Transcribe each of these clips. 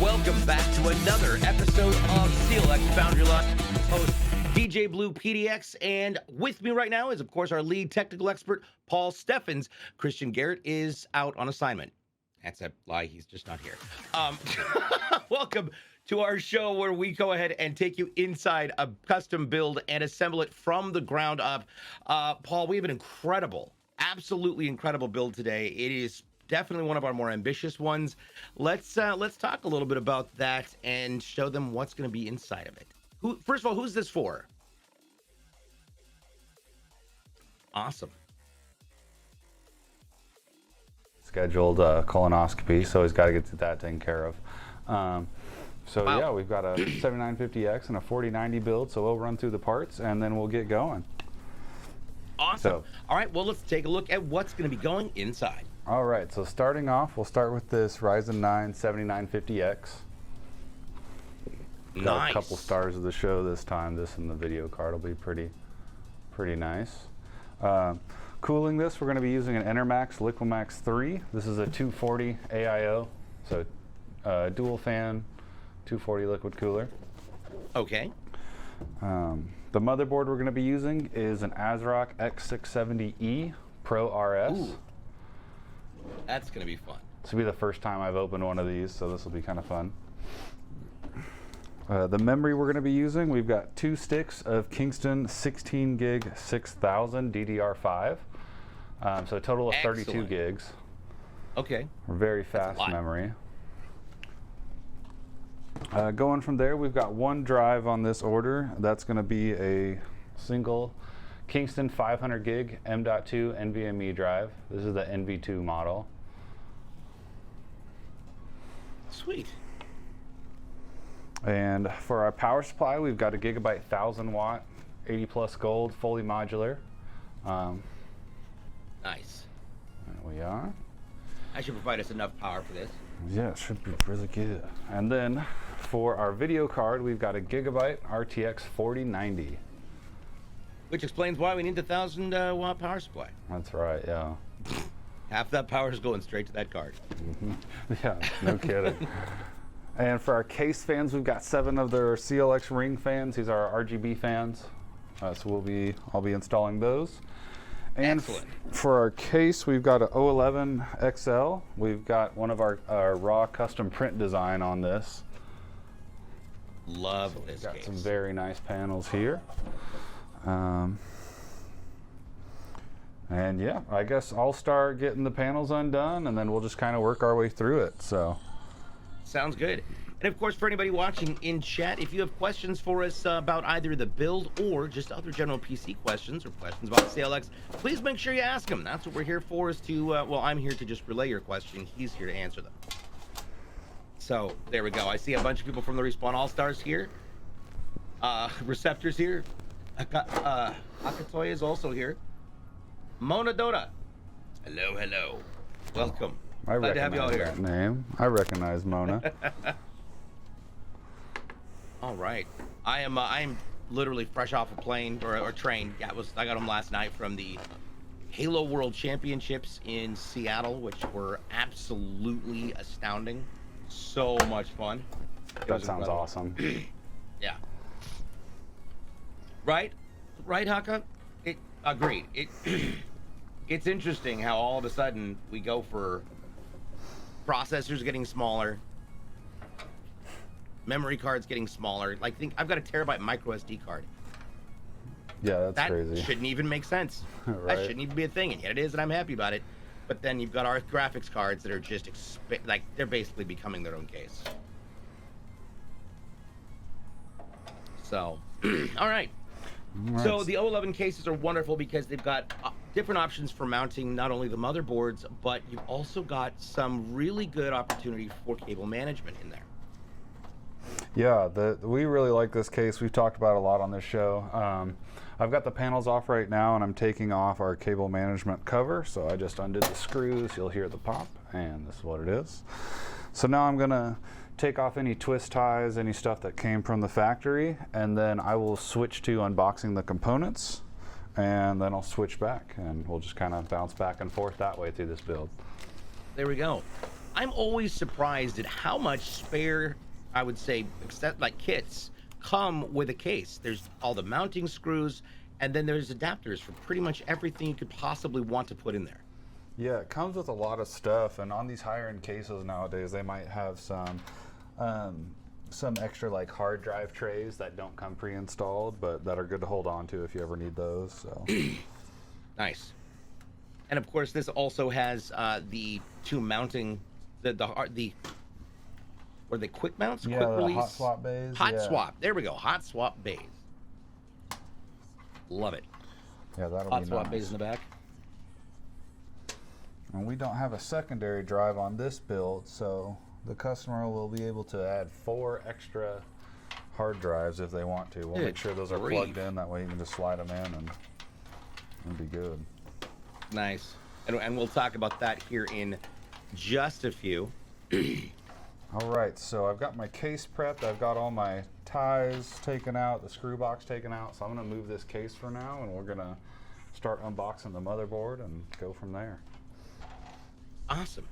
Welcome back to another episode of CLX Foundry Live. Host DJ BluePDX, and with me right now is, of course, our lead technical expert, Paul Steffens. Christian Garrett is out on assignment. That's a lie. He's just not here. Welcome to our show where we go ahead and take you inside a custom build and assemble it from the ground up. Paul, we have an incredible, absolutely incredible build today. It is definitely one of our more ambitious ones. Let's talk a little bit about that and show them what's going to be inside of it. First of all, who's this for? Awesome. Scheduled colonoscopy, so he's got to get that taken care of. Wow. Yeah, we've got a 7950X and a 4090 build, so we'll run through the parts and then we'll get going. Awesome. All right, well, let's take a look at what's going to be going inside. All right, so starting off, we'll start with this Ryzen 9 7950X. Nice. Got a couple stars of the show this time. This and the video card will be pretty nice. Cooling this, we're going to be using an ENERMAX LIQMAX 3. This is a 240 AIO, so dual fan, 240 liquid cooler. Okay. The motherboard we're going to be using is an ASRock X670E Pro RS. Ooh. That's going to be fun. This will be the first time I've opened one of these, so this will be kind of fun. The memory we're going to be using, we've got 2 sticks of Kingston 16 gig 6000 DDR5. So a total of 32 gigs. Okay. Very fast memory. Going from there, we've got 1 drive on this order. That's going to be a single Kingston 500 gig M.2 NVMe drive. This is the NV2 model. Sweet. And for our power supply, we've got a gigabyte 1000 watt, 80 plus gold, fully modular. Nice. There we are. That should provide us enough power for this. Yeah, it should be really good. And then for our video card, we've got a gigabyte RTX 4090. Which explains why we need the 1000 watt power supply. That's right, yeah. Half that power is going straight to that card. Mm-hmm. Yeah, no kidding. And for our case fans, we've got 7 of their CLX ring fans. These are our RGB fans. So I'll be installing those. And for our case, we've got an 011 XL. We've got one of our raw custom print design on this. Love this case. We've got some case. very nice panels here. And yeah, I guess I'll start getting the panels undone and then we'll just kind of work our way through it. So sounds good. And of course, for anybody watching in chat, if you have questions for us about either the build or just other general PC questions or questions about CLX, please make sure you ask them. That's what we're here for, is to, well, I'm here to just relay your question. He's here to answer them. So there we go. I see a bunch of people from the Respawn All-Stars here. Receptors here. Akatoy is also here. Mona Dota. Hello, hello. Welcome. Glad to have you all here. That name. I recognize Mona. All right. I'm literally fresh off a plane or train. Yeah, I got home last night from the Halo World Championships in Seattle, which were absolutely astounding. So much fun. That sounds awesome. Yeah. Right, Haka? Agreed. It's interesting how all of a sudden we go for processors getting smaller, memory cards getting smaller. Like, I've got a terabyte micro SD card. Yeah, that's crazy. That shouldn't even make sense. Right. That shouldn't even be a thing, and yet it is, and I'm happy about it. But then you've got our graphics cards that are just like they're basically becoming their own case. So, all right. So the 011 cases are wonderful because they've got different options for mounting not only the motherboards, but you've also got some really good opportunity for cable management in there. Yeah, we really like this case. We've talked about it a lot on this show. I've got the panels off right now and I'm taking off our cable management cover. So I just undid the screws. You'll hear the pop, and this is what it is. So now I'm gonna take off any twist ties, any stuff that came from the factory, and then I will switch to unboxing the components, and then I'll switch back and we'll just kind of bounce back and forth that way through this build. There we go. I'm always surprised at how much spare, I would say, except like kits come with a case. There's all the mounting screws, and then there's adapters for pretty much everything you could possibly want to put in there. Yeah, it comes with a lot of stuff, and on these higher end cases nowadays, they might have some extra like hard drive trays that don't come pre-installed, but that are good to hold on to if you ever need those. So nice. And of course, this also has the two mounting, the quick mounts, yeah, quick the release, hot swap bays. hot swap. There we go, hot swap bays. Love it. Yeah, that'll Hot be swap nice. bays in the back. And we don't have a secondary drive on this build, so the customer will be able to add 4 extra hard drives if they want to. We'll make sure those are plugged in. That way you can just slide them in and it'll be good. Nice. And we'll talk about that here in just a few. All right, so I've got my case prepped. I've got all my ties taken out, the screw box taken out. So I'm going to move this case for now, and we're going to start unboxing the motherboard and go from there. Awesome.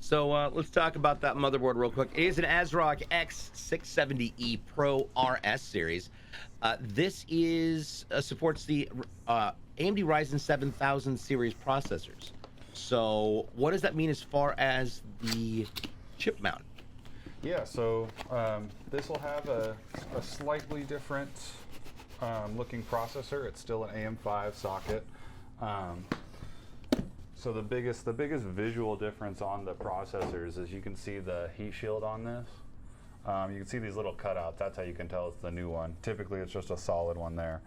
So let's talk about that motherboard real quick. It is an ASRock X670E Pro RS series. This is supports the AMD Ryzen 7000 series processors. So what does that mean as far as the chip mount? Yeah, so this will have a slightly different looking processor. It's still an AM5 socket. So the biggest visual difference on the processors is you can see the heat shield on this. You can see these little cutouts. That's how you can tell it's the new one. Typically, it's just a solid one there.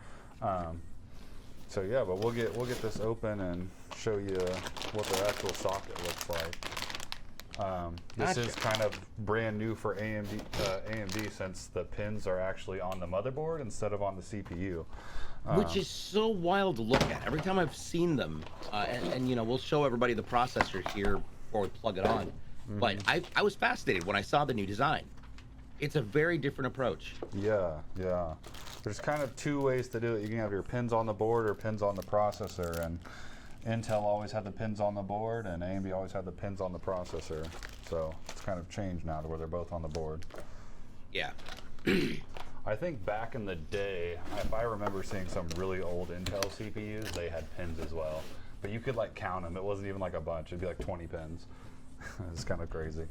So yeah, but we'll get this open and show you what the actual socket looks like. This is kind of brand new for AMD since the pins are actually on the motherboard instead of on the CPU. Which is so wild to look at. Every time I've seen them, and you know, we'll show everybody the processor here before we plug it on. But I was fascinated when I saw the new design. It's a very different approach. Yeah. There's kind of 2 ways to do it. You can have your pins on the board or pins on the processor, and Intel always had the pins on the board, and AMD always had the pins on the processor. So it's kind of changed now to where they're both on the board. Yeah. I think back in the day, if I remember seeing some really old Intel CPUs, they had pins as well. But you could like count them. It wasn't even like a bunch. It'd be like 20 pins. It's kind of crazy.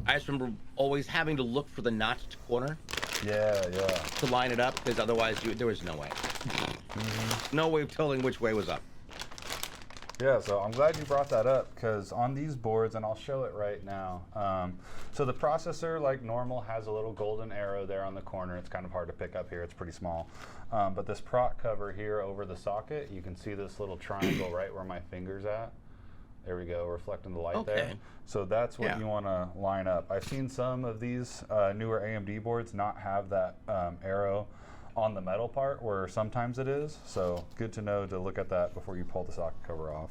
I just remember always having to look for the notched corner. Yeah. To line it up, because otherwise there was no way. No way of telling which way was up. Yeah, so I'm glad you brought that up, because on these boards, and I'll show it right now, so the processor, like normal, has a little golden arrow there on the corner. It's kind of hard to pick up here. It's pretty small. But this prot cover here over the socket, you can see this little triangle right where my finger's at. There we go, reflecting the light there. So that's what you want to line up. I've seen some of these newer AMD boards not have that arrow on the metal part, where sometimes it is. So good to know to look at that before you pull the socket cover off.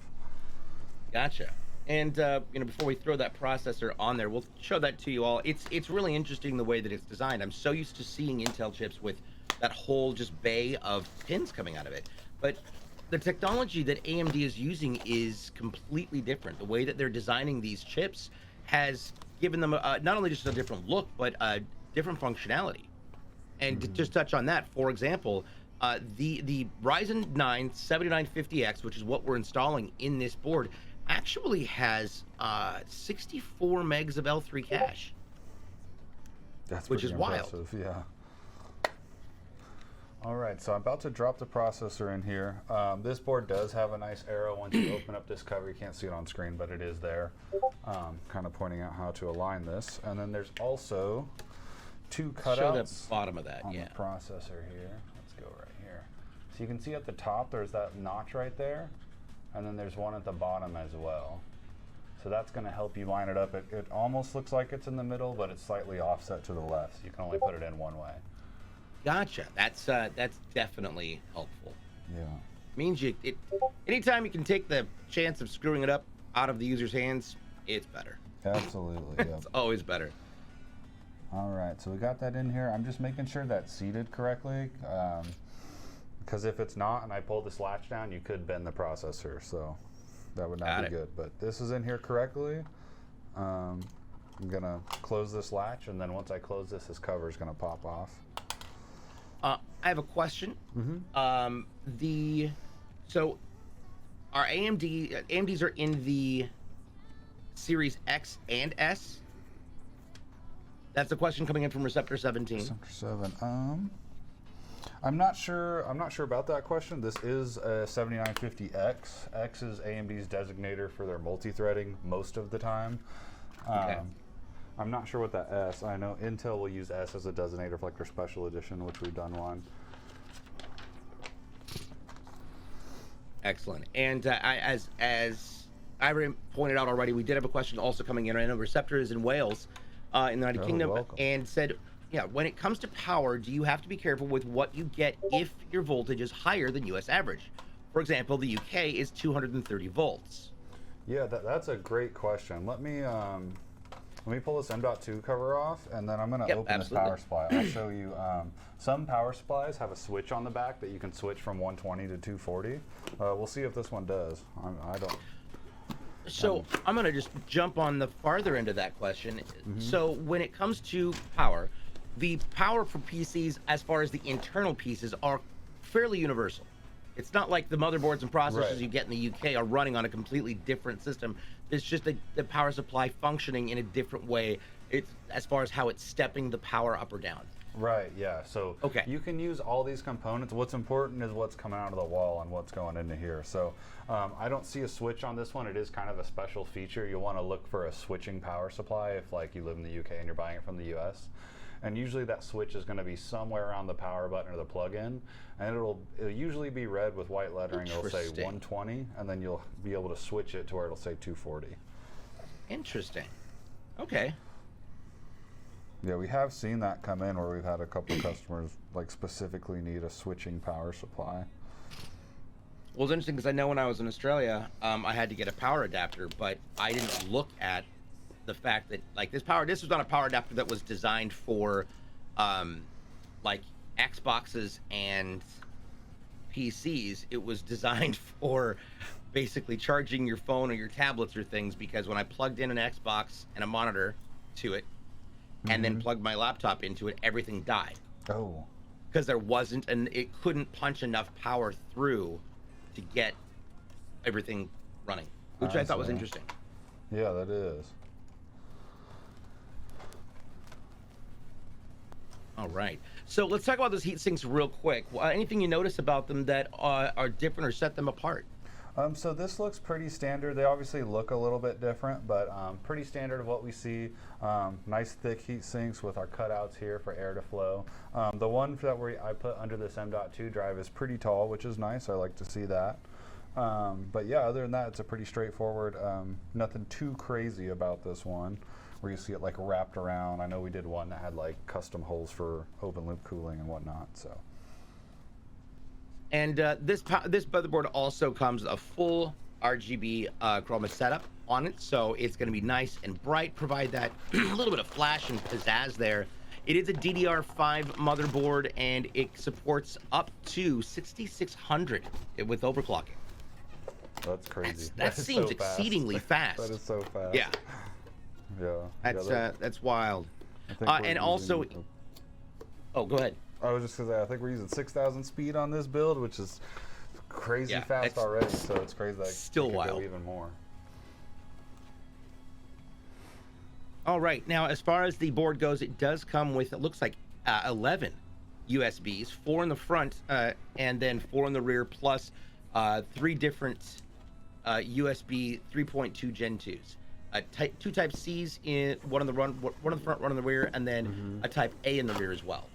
Gotcha. And you know, before we throw that processor on there, we'll show that to you all. It's really interesting the way that it's designed. I'm so used to seeing Intel chips with that whole just bay of pins coming out of it, but the technology that AMD is using is completely different. The way that they're designing these chips has given them not only just a different look, but a different functionality. And to just touch on that, for example, the Ryzen 9 7950X, which is what we're installing in this board, actually has 64 megs of L3 cache. That's which is impressive. wild. Yeah. All right, so I'm about to drop the processor in here. This board does have a nice arrow once you open up this cover. You can't see it on screen, but it is there, kind of pointing out how to align this. And then there's also 2 cutouts Show the bottom of that, on the processor here. Let's go right here. So you can see at the top there's that notch right there, and then there's one at the bottom as well. So that's going to help you line it up. It almost looks like it's in the middle, but it's slightly offset to the left. So you can only put it in one way. Gotcha. That's definitely helpful. Yeah. Means anytime you can take the chance of screwing it up out of the user's hands, it's better. Absolutely. Yeah. It's always better. All right, so we got that in here. I'm just making sure that's seated correctly, because if it's not and I pull this latch down, you could bend the processor, so that would not be good. But this is in here correctly. I'm gonna close this latch, and then once I close this cover is gonna pop off. I have a question. So our AMDs are in the Series X and S? That's a question coming in from Receptor 17. Receptor 7. I'm not sure about that question. This is a 7950X. X is AMD's designator for their multi-threading most of the time. Okay. I'm not sure what that S. I know Intel will use S as a designator for like their special edition, which we've done one. Excellent. And as I pointed out already, we did have a question also coming in. I know Receptor is in Wales, in the United Kingdom, welcome. and said, yeah, when it comes to power, do you have to be careful with what you get if your voltage is higher than US average? For example, the UK is 230 volts. Yeah, that's a great question. Let me pull this M.2 cover off, and then I'm going to open this power supply. I'll show you. Some power supplies have a switch on the back that you can switch from 120 to 240. We'll see if this one does. I don't. So I'm going to just jump on the farther end of that question. So when it comes to power, the power for PCs, as far as the internal pieces, are fairly universal. It's not like the motherboards and processors you get in the UK are running on a completely different system. It's just the power supply functioning in a different way. It's as far as how it's stepping the power up or down. Right, yeah. So you can use all these components. What's important is what's coming out of the wall and what's going into here. So I don't see a switch on this one. It is kind of a special feature. You'll want to look for a switching power supply if like you live in the UK and you're buying it from the US. And usually that switch is going to be somewhere around the power button or the plug-in, and it'll usually be red with white lettering. It'll say 120, and then you'll be able to switch it to where it'll say 240. Interesting. Okay. Yeah, we have seen that come in where we've had a couple of customers like specifically need a switching power supply. Well, it's interesting because I know when I was in Australia, I had to get a power adapter, but I didn't look at the fact that like this was not a power adapter that was designed for like Xboxes and PCs. It was designed for basically charging your phone or your tablets or things, because when I plugged in an Xbox and a monitor to it and then plugged my laptop into it, everything died. Oh. Because there wasn't, and it couldn't punch enough power through to get everything running, which I thought was interesting. Yeah, that is. All right, so let's talk about those heat sinks real quick. Anything you notice about them that are different or set them apart? So this looks pretty standard. They obviously look a little bit different, but pretty standard of what we see. Nice thick heat sinks with our cutouts here for air to flow. The one that I put under this M.2 drive is pretty tall, which is nice. I like to see that. But yeah, other than that, it's a pretty straightforward, nothing too crazy about this one, where you see it like wrapped around. I know we did one that had like custom holes for open loop cooling and whatnot. So. And this motherboard also comes with a full RGB chroma setup on it, so it's going to be nice and bright, provide that little bit of flash and pizzazz there. It is a DDR5 motherboard, and it supports up to 6600 with overclocking. That's crazy. That seems so exceedingly fast. That is so fast. Yeah. Yeah. That's wild. And also, oh, go ahead. I was just gonna say, I think we're using 6,000 speed on this build, which is crazy fast already. So it's crazy that still it wild. Go even more. All right, now as far as the board goes, it does come with, it looks like 11 USBs, 4 in the front and then 4 in the rear, plus 3 different USB 3.2 Gen 2s. 2 Type C's in one in the front, one in the rear, and then a Type A in the rear as well.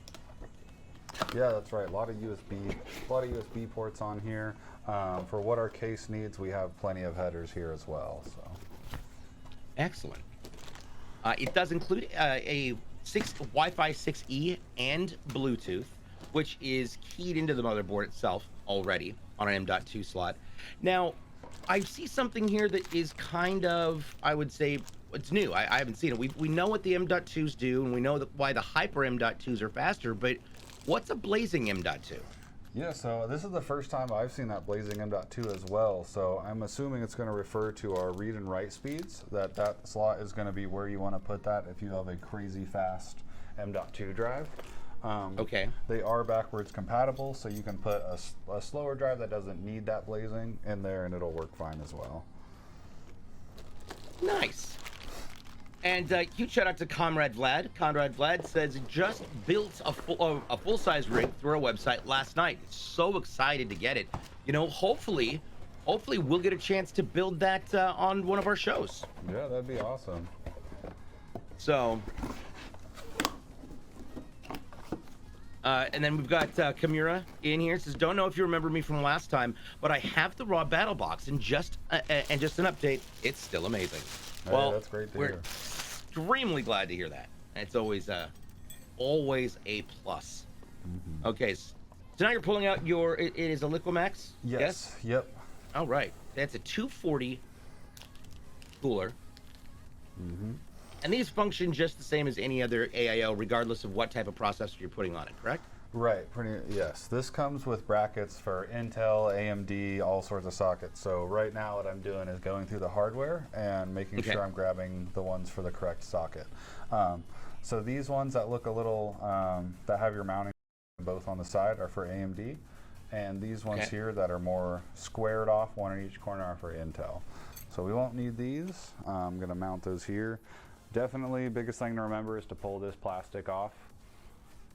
Yeah, that's right. A lot of USB ports on here. For what our case needs, we have plenty of headers here as well. So. Excellent. It does include a Wi-Fi 6E and Bluetooth, which is keyed into the motherboard itself already on an M.2 slot. Now, I see something here that is kind of, I would say, it's new. I haven't seen it. We know what the M.2s do, and we know why the Hyper M.2s are faster, but what's a blazing M.2? Yeah, so this is the first time I've seen that blazing M.2 as well, so I'm assuming it's going to refer to our read and write speeds, that slot is going to be where you want to put that if you have a crazy fast M.2 drive. Okay. They are backwards compatible, so you can put a slower drive that doesn't need that blazing in there and it'll work fine as well. Nice. And huge shout out to Comrade Vlad. Comrade Vlad says he just built a full-size rig through our website last night. So excited to get it. You know, hopefully we'll get a chance to build that on one of our shows. Yeah, that'd be awesome. So, and then we've got Kamura in here. Says, don't know if you remember me from last time, but I have the raw battle box, and just an update, it's still amazing. Hey, well, that's great to we're hear. extremely glad to hear that. It's always a plus. Okay, so now you're pulling out your. It is a LIQMAX. Yes. Yep. All right, that's a 240 cooler. And these function just the same as any other AIO, regardless of what type of processor you're putting on it, correct? Right, yes. This comes with brackets for Intel, AMD, all sorts of sockets. So right now what I'm doing is going through the hardware and making sure I'm grabbing the ones for the correct socket. So these ones that look a little, that have your mounting both on the side are for AMD. And these ones here that are more squared off, one in each corner, are for Intel. So we won't need these. I'm going to mount those here. Definitely, biggest thing to remember is to pull this plastic off.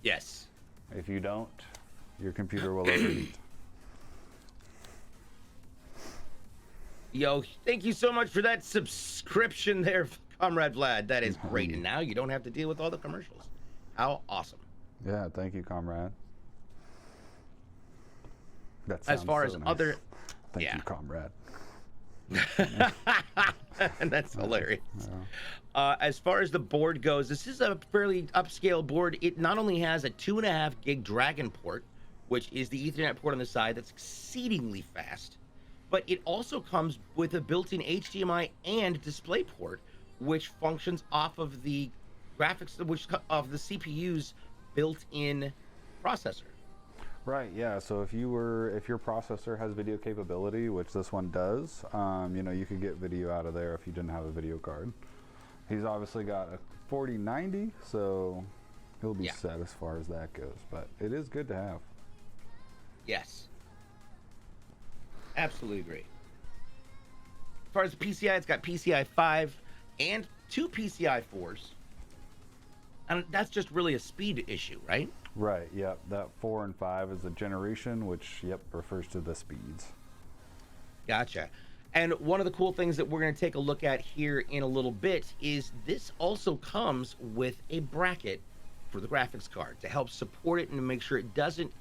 Yes. If you don't, your computer will overheat. Yo, thank you so much for that subscription there, Comrade Vlad. That is great. And now you don't have to deal with all the commercials. How awesome. Yeah, thank you, comrade. That As far so as nice. other... Thank you, comrade. And that's hilarious. As far as the board goes, this is a fairly upscale board. It not only has a 2.5 gig Dragon port, which is the Ethernet port on the side that's exceedingly fast, but it also comes with a built-in HDMI and display port, which functions off of the graphics, of the CPU's built-in processor. Right, yeah, so if your processor has video capability, which this one does, you know, you could get video out of there if you didn't have a video card. He's obviously got a 4090, so he'll be set as far as that goes, but it is good to have. Yes. Absolutely agree. As far as the PCI, it's got PCI 5 and 2 PCI 4s. And that's just really a speed issue, right? Right, yep. That 4 and 5 is the generation, which, yep, refers to the speeds. Gotcha. And one of the cool things that we're going to take a look at here in a little bit is this also comes with a bracket for the graphics card to help support it and to make sure it doesn't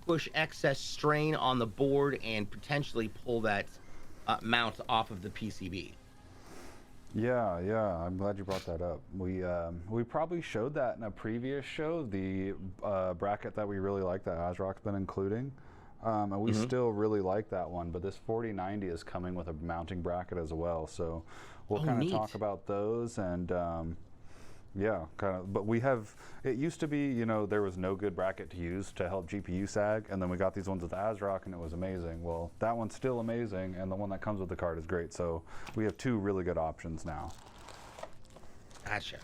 push excess strain on the board and potentially pull that mount off of the PCB. Yeah, I'm glad you brought that up. We probably showed that in a previous show, the bracket that we really like that ASRock's been including. And we still really like that one, but this 4090 is coming with a mounting bracket as well. So we'll kind of talk about those and yeah, kind of, but we have, it used to be, you know, there was no good bracket to use to help GPU sag, and then we got these ones with ASRock and it was amazing. Well, that one's still amazing, and the one that comes with the card is great. So we have two really good options now. Gotcha.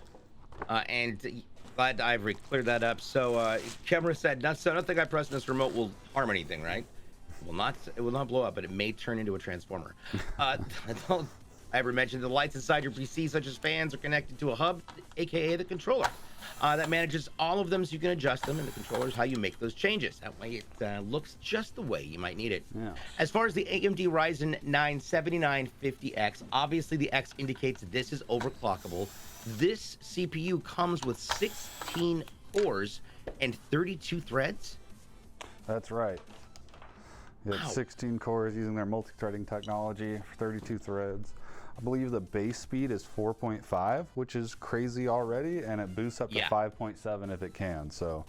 And glad Ivory cleared that up. So Camera said, nothing I press in this remote will harm anything, right? It will not blow up, but it may turn into a transformer. I ever mentioned the lights inside your PC, such as fans, are connected to a hub, aka the controller, that manages all of them, so you can adjust them, and the controller is how you make those changes. That way it looks just the way you might need it. Yeah. As far as the AMD Ryzen 9 7950X, obviously the X indicates that this is overclockable. This CPU comes with 16 cores and 32 threads. That's right. You have 16 cores using their multi-threading technology for 32 threads. I believe the base speed is 4.5, which is crazy already, and it boosts up to 5.7 if it can. So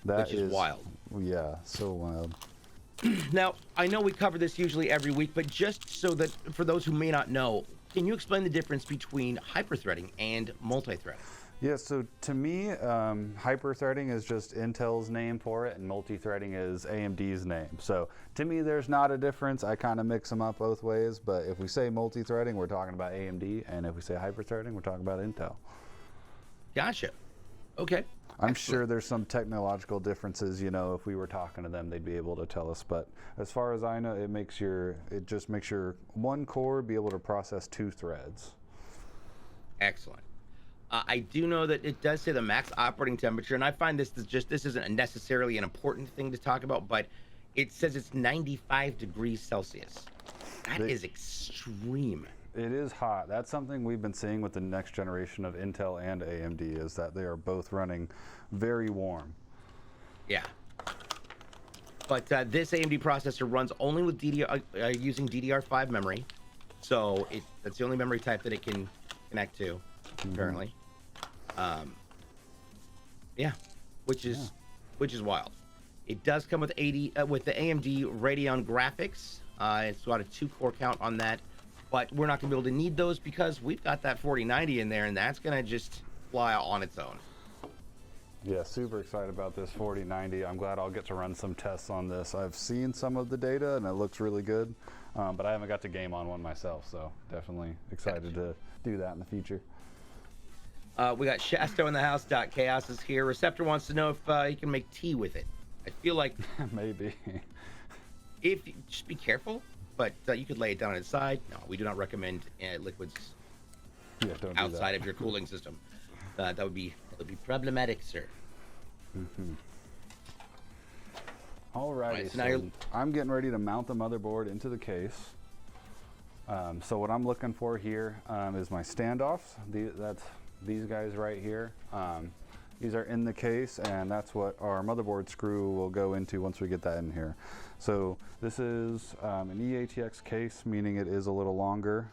that is wild. Yeah, so wild. Now, I know we cover this usually every week, but just so that for those who may not know, can you explain the difference between hyperthreading and multi-threading? Yeah, so to me, hyper-threading is just Intel's name for it, and multi-threading is AMD's name. So to me, there's not a difference. I kind of mix them up both ways, but if we say multi-threading, we're talking about AMD, and if we say hyper-threading, we're talking about Intel. Gotcha. Okay. I'm sure there's some technological differences, you know, if we were talking to them, they'd be able to tell us. But as far as I know, it just makes your one core be able to process 2 threads. Excellent. I do know that it does say the max operating temperature, and I find this isn't necessarily an important thing to talk about, but it says it's 95 degrees Celsius. That is extreme. It is hot. That's something we've been seeing with the next generation of Intel and AMD, is that they are both running very warm. Yeah. But this AMD processor runs only with using DDR5 memory, so that's the only memory type that it can connect to, apparently. Yeah, which is wild. It does come with with the AMD Radeon graphics. It's got a 2-core count on that, but we're not gonna be able to need those because we've got that 4090 in there, and that's gonna just fly on its own. Yeah, super excited about this 4090. I'm glad I'll get to run some tests on this. I've seen some of the data and it looks really good, but I haven't got to game on one myself, so definitely excited to do that in the future. We got Shasto in the house. Chaos is here. Receptor wants to know if he can make tea with it. I feel like maybe. Just be careful, but you could lay it down on its side. No, we do not recommend liquids outside of your cooling system. That would be problematic, sir. Alrighty, so I'm getting ready to mount the motherboard into the case. So what I'm looking for here is my standoffs. That's these guys right here. These are in the case, and that's what our motherboard screw will go into once we get that in here. So this is an EATX case, meaning it is a little longer.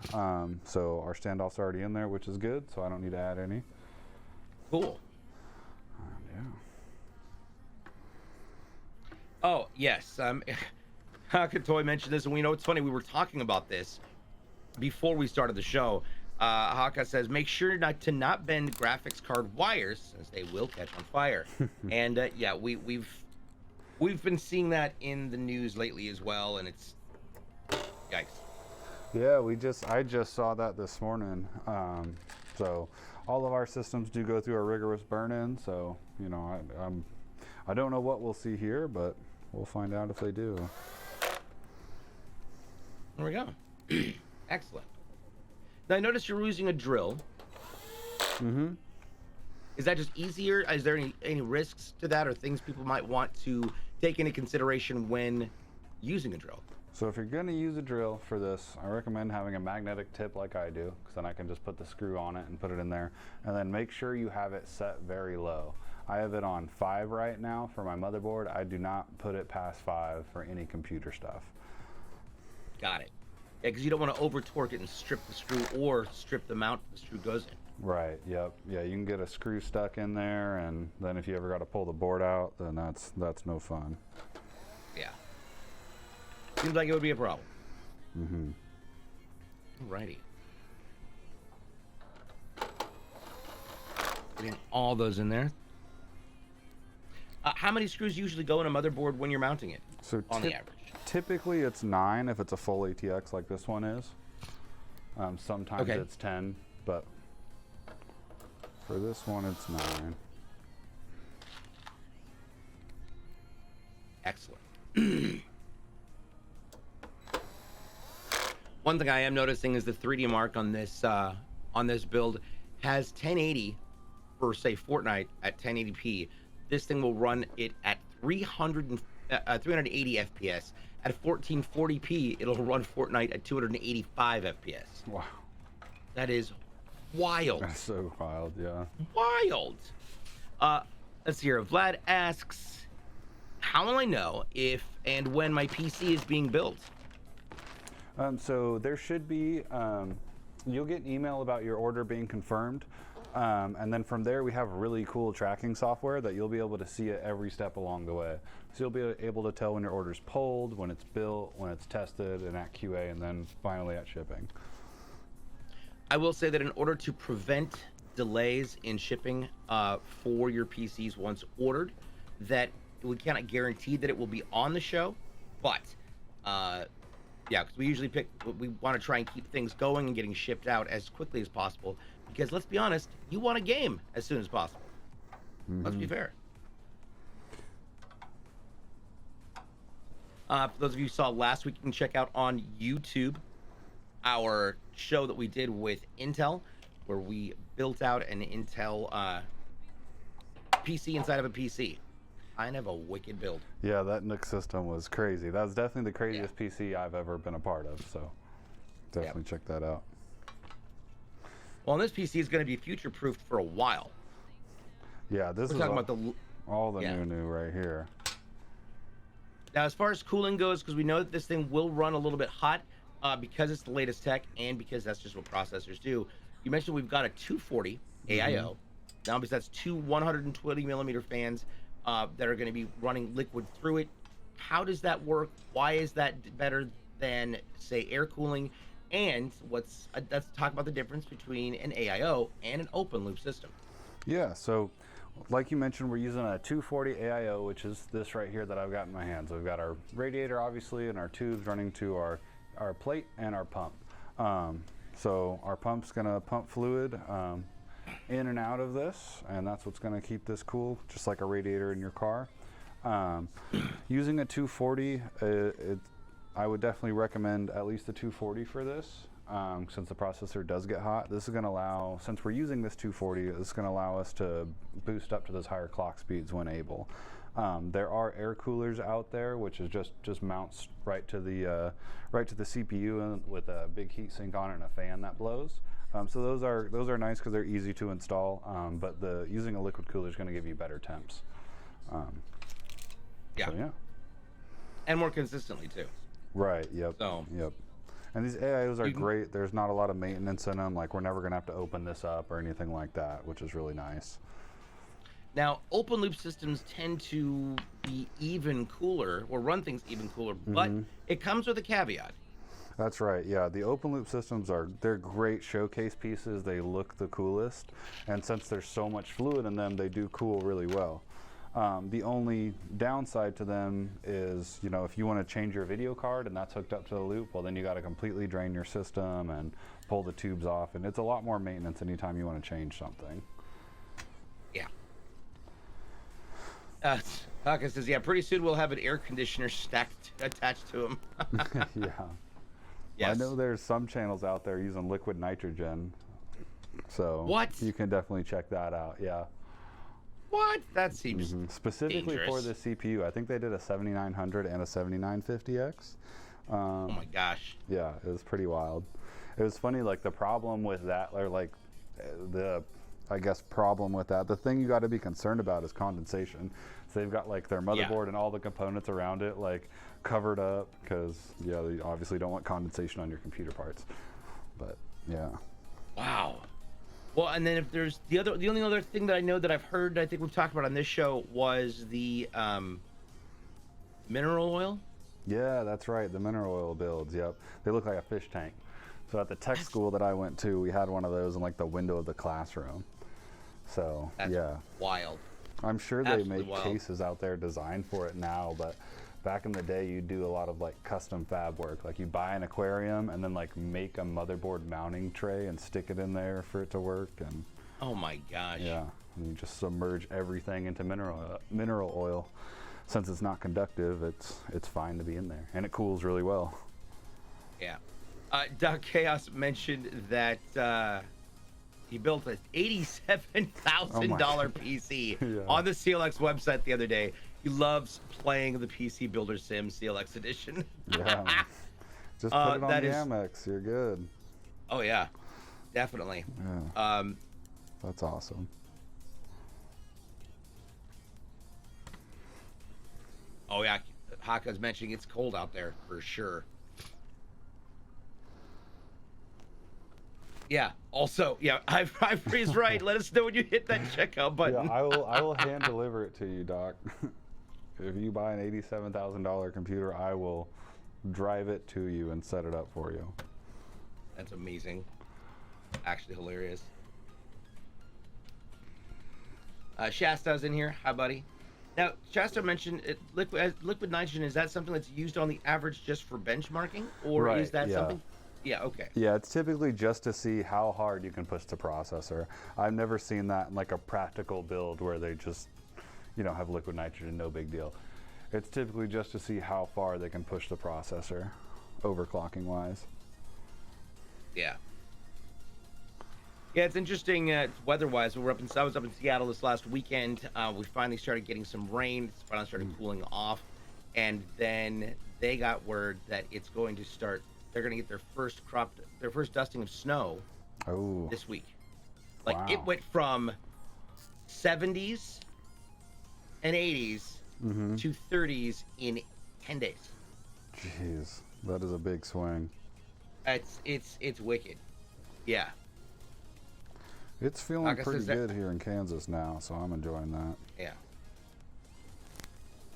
So our standoff's already in there, which is good, so I don't need to add any. Cool. Yeah. Oh, yes. Hakatoy mentioned this, and we know it's funny. We were talking about this before we started the show. Haka says, make sure to not bend graphics card wires, as they will catch on fire. And yeah, we've been seeing that in the news lately as well, and it's yikes. Yeah, I just saw that this morning. So all of our systems do go through a rigorous burn-in. So you know, I don't know what we'll see here, but we'll find out if they do. There we go. Excellent. Now I noticed you're using a drill. Mm-hmm. Is that just easier? Is there any risks to that, or things people might want to take into consideration when using a drill? So if you're going to use a drill for this, I recommend having a magnetic tip like I do, because then I can just put the screw on it and put it in there. And then make sure you have it set very low. I have it on 5 right now for my motherboard. I do not put it past 5 for any computer stuff. Got it. Yeah, because you don't want to over torque it and strip the screw or strip the mount the screw goes in. Right, yep. Yeah, you can get a screw stuck in there, and then if you ever got to pull the board out, then that's no fun. Yeah. Seems like it would be a problem. Mm-hmm. Alrighty. Getting all those in there. How many screws usually go in a motherboard when you're mounting it, so on the average? Typically it's 9 if it's a full ATX like this one is. Sometimes it's 10, but for this one it's 9. Excellent. One thing I am noticing is the 3D mark on this build has 1080 for, say, Fortnite at 1080p. This thing will run it at 380 FPS. At 1440p, it'll run Fortnite at 285 FPS. Wow. That is wild. That's so wild, yeah. Wild. Let's see here. Vlad asks, how will I know if and when my PC is being built? So there should be, you'll get an email about your order being confirmed. And then from there, we have really cool tracking software that you'll be able to see at every step along the way. So you'll be able to tell when your order's pulled, when it's built, when it's tested, and at QA, and then finally at shipping. I will say that in order to prevent delays in shipping for your PCs once ordered, that we cannot guarantee that it will be on the show, but yeah, because we usually we want to try and keep things going and getting shipped out as quickly as possible, because let's be honest, you want a game as soon as possible. Let's be fair. For those of you who saw last week, you can check out on YouTube our show that we did with Intel, where we built out an Intel PC inside of a PC. Kind of a wicked build. Yeah, that NUC system was crazy. That was definitely the craziest PC I've ever been a part of, so definitely check that out. Well, and this PC is going to be future-proofed for a while. Yeah, this We're is talking about all the new right here. Now, as far as cooling goes, because we know that this thing will run a little bit hot because it's the latest tech and because that's just what processors do. You mentioned we've got a 240 AIO. Now, because that's two 120 millimeter fans that are going to be running liquid through it. How does that work? Why is that better than, say, air cooling? And let's talk about the difference between an AIO and an open loop system. Yeah, so like you mentioned, we're using a 240 AIO, which is this right here that I've got in my hands. So we've got our radiator, obviously, and our tubes running to our plate and our pump. So our pump's going to pump fluid in and out of this, and that's what's going to keep this cool, just like a radiator in your car. Using a 240, I would definitely recommend at least a 240 for this. Since the processor does get hot, this is going to allow, since we're using this 240, this is going to allow us to boost up to those higher clock speeds when able. There are air coolers out there, which is just mounts right to the CPU with a big heat sink on it and a fan that blows. So those are nice because they're easy to install. But using a liquid cooler is going to give you better temps. Yeah. So, yeah. And more consistently too. Right. Yep. So. Yep. And these AIOs are great. There's not a lot of maintenance in them. Like, we're never going to have to open this up or anything like that, which is really nice. Now, open loop systems tend to be even cooler, or run things even cooler, but it comes with a caveat. That's right. Yeah, the open loop systems they're great showcase pieces. They look the coolest, and since there's so much fluid in them, they do cool really well. The only downside to them is, if you want to change your video card and that's hooked up to the loop, well, then you got to completely drain your system and pull the tubes off, and it's a lot more maintenance anytime you want to change something. Yeah. Haka says, yeah, pretty soon we'll have an air conditioner attached to him. Yeah. Yes. I know there's some channels out there using liquid nitrogen, so you can definitely check that out. Yeah. What? That seems specifically dangerous. for the CPU. I think they did a 7900 and a 7950X. Oh my gosh. Yeah, it was pretty wild. It was funny, like the problem with that, or like the problem with that, the thing you got to be concerned about is condensation. So they've got like their motherboard and all the components around it like covered up because they obviously don't want condensation on your computer parts. But yeah. Wow. Well, and then if there's the only other thing that I know that I've heard, I think we've talked about on this show, was the mineral oil. Yeah, that's right. The mineral oil builds. Yep. They look like a fish tank. So at the tech school that I went to, we had one of those in like the window of the classroom. So that's wild. I'm sure they make cases out there designed for it now, but back in the day, you do a lot of like custom fab work. Like you buy an aquarium and then like make a motherboard mounting tray and stick it in there for it to work. And oh my gosh. Yeah, and you just submerge everything into mineral oil. Since it's not conductive, it's fine to be in there, and it cools really well. Yeah. Doc Chaos mentioned that he built an $87,000 PC on the CLX website the other day. He loves playing the PC Builder Sim CLX Edition. Yeah. Just put it on the Amex. You're good. Oh, yeah. Definitely. Yeah. That's awesome. Oh, yeah. Haka's mentioning it's cold out there for sure. Yeah. Also, yeah, Ivory's right. Let us know when you hit that checkout button. Yeah, I will hand deliver it to you, Doc. If you buy an $87,000 computer, I will drive it to you and set it up for you. That's amazing. Actually hilarious. Shasta's in here. Hi, buddy. Now, Shasta mentioned liquid nitrogen. Is that something that's used on the average just for benchmarking, or Right, is that yeah. something? Yeah. Okay. Yeah, it's typically just to see how hard you can push the processor. I've never seen that in like a practical build where they just, have liquid nitrogen, no big deal. It's typically just to see how far they can push the processor, overclocking wise. Yeah. Yeah, it's interesting weather-wise. I was up in Seattle this last weekend. We finally started getting some rain. It finally started cooling off, and then they got word that it's going to start. They're going to get their first dusting of snow this week. Like Wow. it went from 70s and 80s to 30s in 10 days. Jeez, that is a big swing. It's wicked. Yeah. It's feeling Like I pretty said, good here in Kansas now, so I'm enjoying that. Yeah.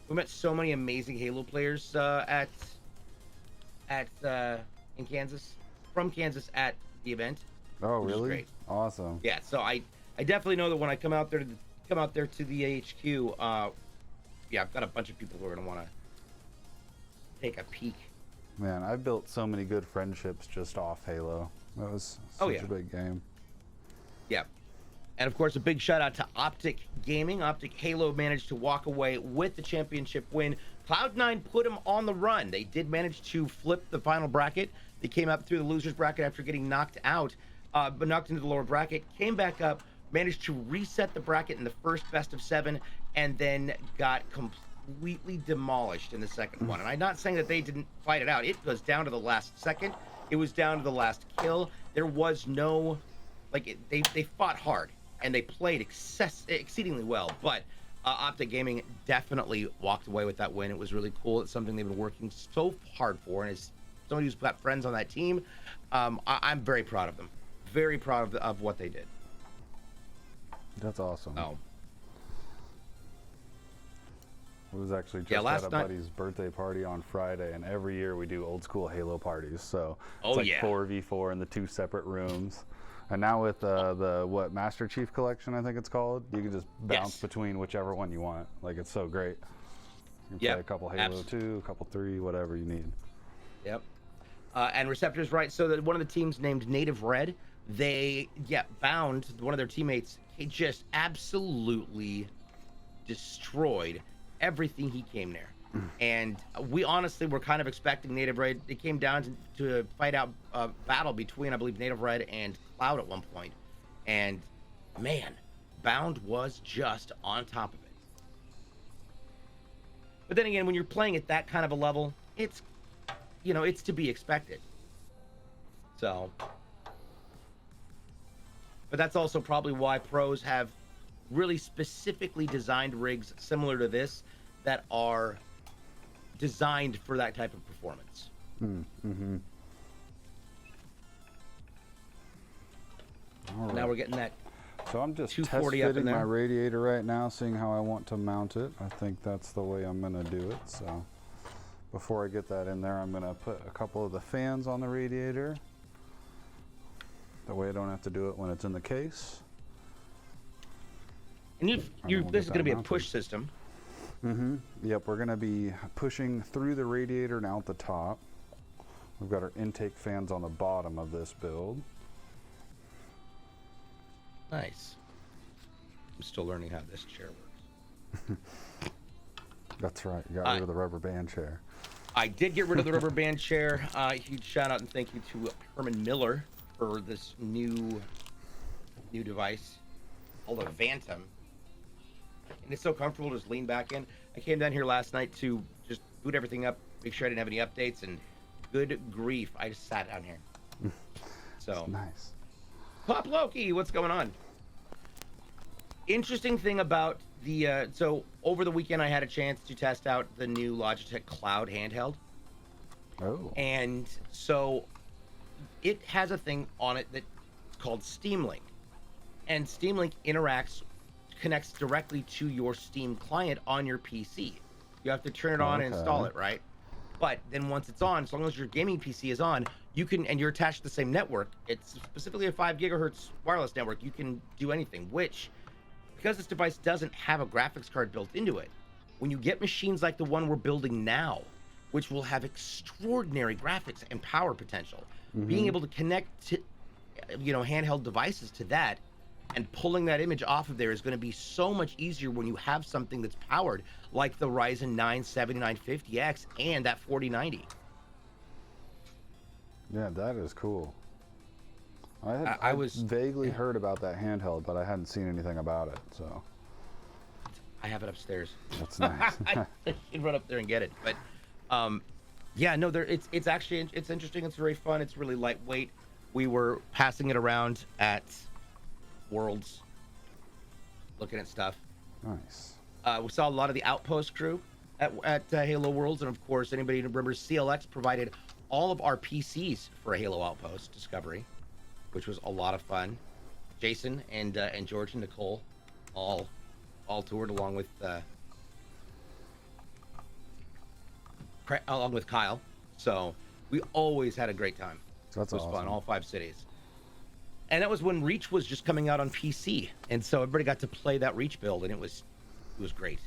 We met so many amazing Halo players in Kansas, from Kansas at the event. Oh, which is really? great. Awesome. Yeah, so I definitely know that when I come out there to the HQ, yeah, I've got a bunch of people who are gonna want to take a peek. Man, I built so many good friendships just off Halo. That was such a big game. Yeah. And of course, a big shout out to Optic Gaming. Optic Halo managed to walk away with the championship win. Cloud9 put them on the run. They did manage to flip the final bracket. They came up through the losers bracket after getting knocked out, but knocked into the lower bracket, came back up, managed to reset the bracket in the first best of 7, and then got completely demolished in the second one. And I'm not saying that they didn't fight it out. It was down to the last second. It was down to the last kill. There was no, they fought hard and they played exceedingly well. But Optic Gaming definitely walked away with that win. It was really cool. It's something they've been working so hard for. And as somebody who's got friends on that team, I'm very proud of them. Very proud of what they did. That's awesome. Oh. It was actually just at a buddy's birthday party on Friday, and every year we do old school Halo parties. So it's like 4v4 in the 2 separate rooms. And now with the Master Chief Collection, I think it's called, you can just bounce between whichever one you want. Like, it's so great. You can play a couple Halo 2, a couple 3, whatever you need. Yep. And Receptor's right. So that one of the teams named Native Red, they bound one of their teammates. He just absolutely destroyed everything he came near. And we honestly were kind of expecting Native Red. It came down to fight out a battle between, I believe, Native Red and Cloud at one point. And man, Bound was just on top of it. But then again, when you're playing at that kind of a level, it's, it's to be expected. So, but that's also probably why pros have really specifically designed rigs similar to this that are designed for that type of performance. Mm-hmm. Now we're getting that. So I'm just test 240 up in fitting there. my radiator right now, seeing how I want to mount it. I think that's the way I'm gonna do it. So before I get that in there, I'm gonna put a couple of the fans on the radiator. That way I don't have to do it when it's in the case. And this is going to be a push system. Mm-hmm. Yep, we're going to be pushing through the radiator and out the top. We've got our intake fans on the bottom of this build. Nice. I'm still learning how this chair works. That's right. You got rid of the rubber band chair. I did get rid of the rubber band chair. Huge shout out and thank you to Herman Miller for this new device called a Phantom. And it's so comfortable to just lean back in. I came down here last night to just boot everything up, make sure I didn't have any updates, and good grief, I just sat down here. So nice. Pop Loki, what's going on? Interesting thing about the so over the weekend I had a chance to test out the new Logitech Cloud handheld. Oh. And so it has a thing on it that's called Steam Link. And Steam Link connects directly to your Steam client on your PC. You have to turn it on and install it, right? But then once it's on, as long as your gaming PC is on, you can, and you're attached to the same network, it's specifically a 5 gigahertz wireless network, you can do anything, which because this device doesn't have a graphics card built into it, when you get machines like the one we're building now, which will have extraordinary graphics and power potential, being able to connect to, handheld devices to that and pulling that image off of there is going to be so much easier when you have something that's powered like the Ryzen 9 7950X and that 4090. Yeah, that is cool. I was vaguely heard about that handheld, but I hadn't seen anything about it, so. I have it upstairs. That's nice. I should run up there and get it. But yeah, no, it's actually interesting. It's very fun. It's really lightweight. We were passing it around at Worlds, looking at stuff. Nice. We saw a lot of the Outpost crew at Halo Worlds, and of course, anybody who remembers, CLX provided all of our PCs for a Halo Outpost Discovery, which was a lot of fun. Jason and George and Nicole all toured along with Kyle. So we always had a great time. That's it was awesome. Fun, all 5 cities. And that was when Reach was just coming out on PC, and so everybody got to play that Reach build, and it was great,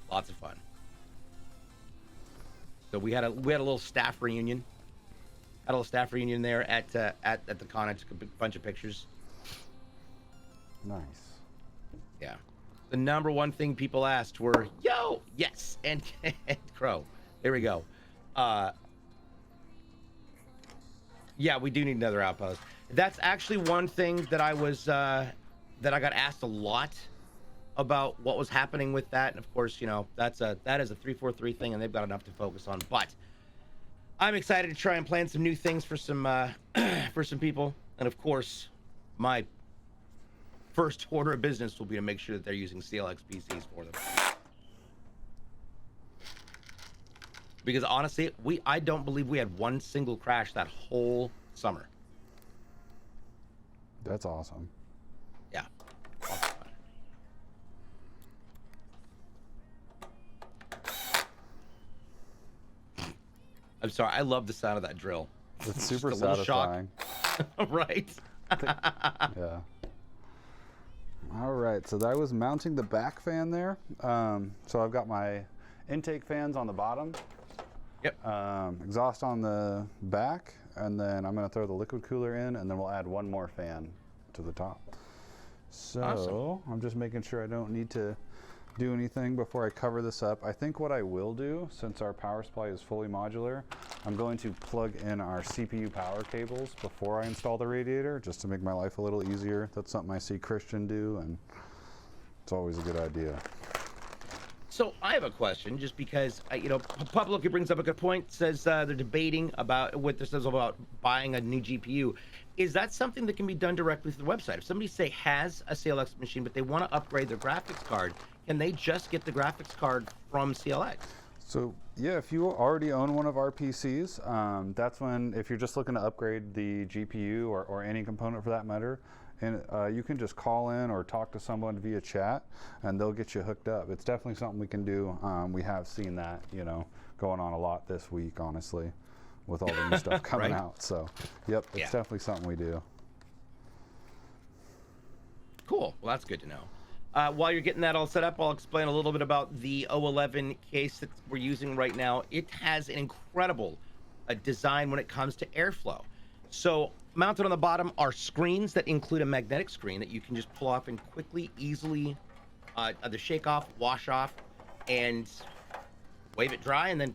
lots of fun. So we had a little staff reunion. Had a little staff reunion there at the con. I took a bunch of pictures. Nice. Yeah. The number one thing people asked were, "Yo, yes," and Crow. There we go. Yeah, we do need another Outpost. That's actually one thing that I was that I got asked a lot about what was happening with that, and of course, that is a 343 thing, and they've got enough to focus on. But I'm excited to try and plan some new things for some for some people, and of course, my first order of business will be to make sure that they're using CLX PCs for them. Because honestly, I don't believe we had one single crash that whole summer. That's awesome. Yeah. Awesome. I'm sorry, I love the sound of that drill. It's super Just a little satisfying. Right? Yeah. All right, so that was mounting the back fan there. So I've got my intake fans on the bottom. Yep. Exhaust on the back, and then I'm going to throw the liquid cooler in, and then we'll add one more fan to the top. So awesome. I'm just making sure I don't need to do anything before I cover this up. I think what I will do, since our power supply is fully modular, I'm going to plug in our CPU power cables before I install the radiator, just to make my life a little easier. That's something I see Christian do, and it's always a good idea. So I have a question, just because Public brings up a good point. Says they're debating about what this is about buying a new GPU. Is that something that can be done directly through the website? If somebody has a CLX machine, but they want to upgrade their graphics card, can they just get the graphics card from CLX? So yeah, if you already own one of our PCs, that's when, if you're just looking to upgrade the GPU or any component for that matter, and you can just call in or talk to someone via chat, and they'll get you hooked up. It's definitely something we can do. We have seen that, going on a lot this week, honestly, with all the new stuff coming right? out. So, yep, it's definitely something we do. Cool. Well, that's good to know. While you're getting that all set up, I'll explain a little bit about the O11 case that we're using right now. It has an incredible design when it comes to airflow. So mounted on the bottom are screens that include a magnetic screen that you can just pull off and quickly, easily either shake off, wash off, and wave it dry, and then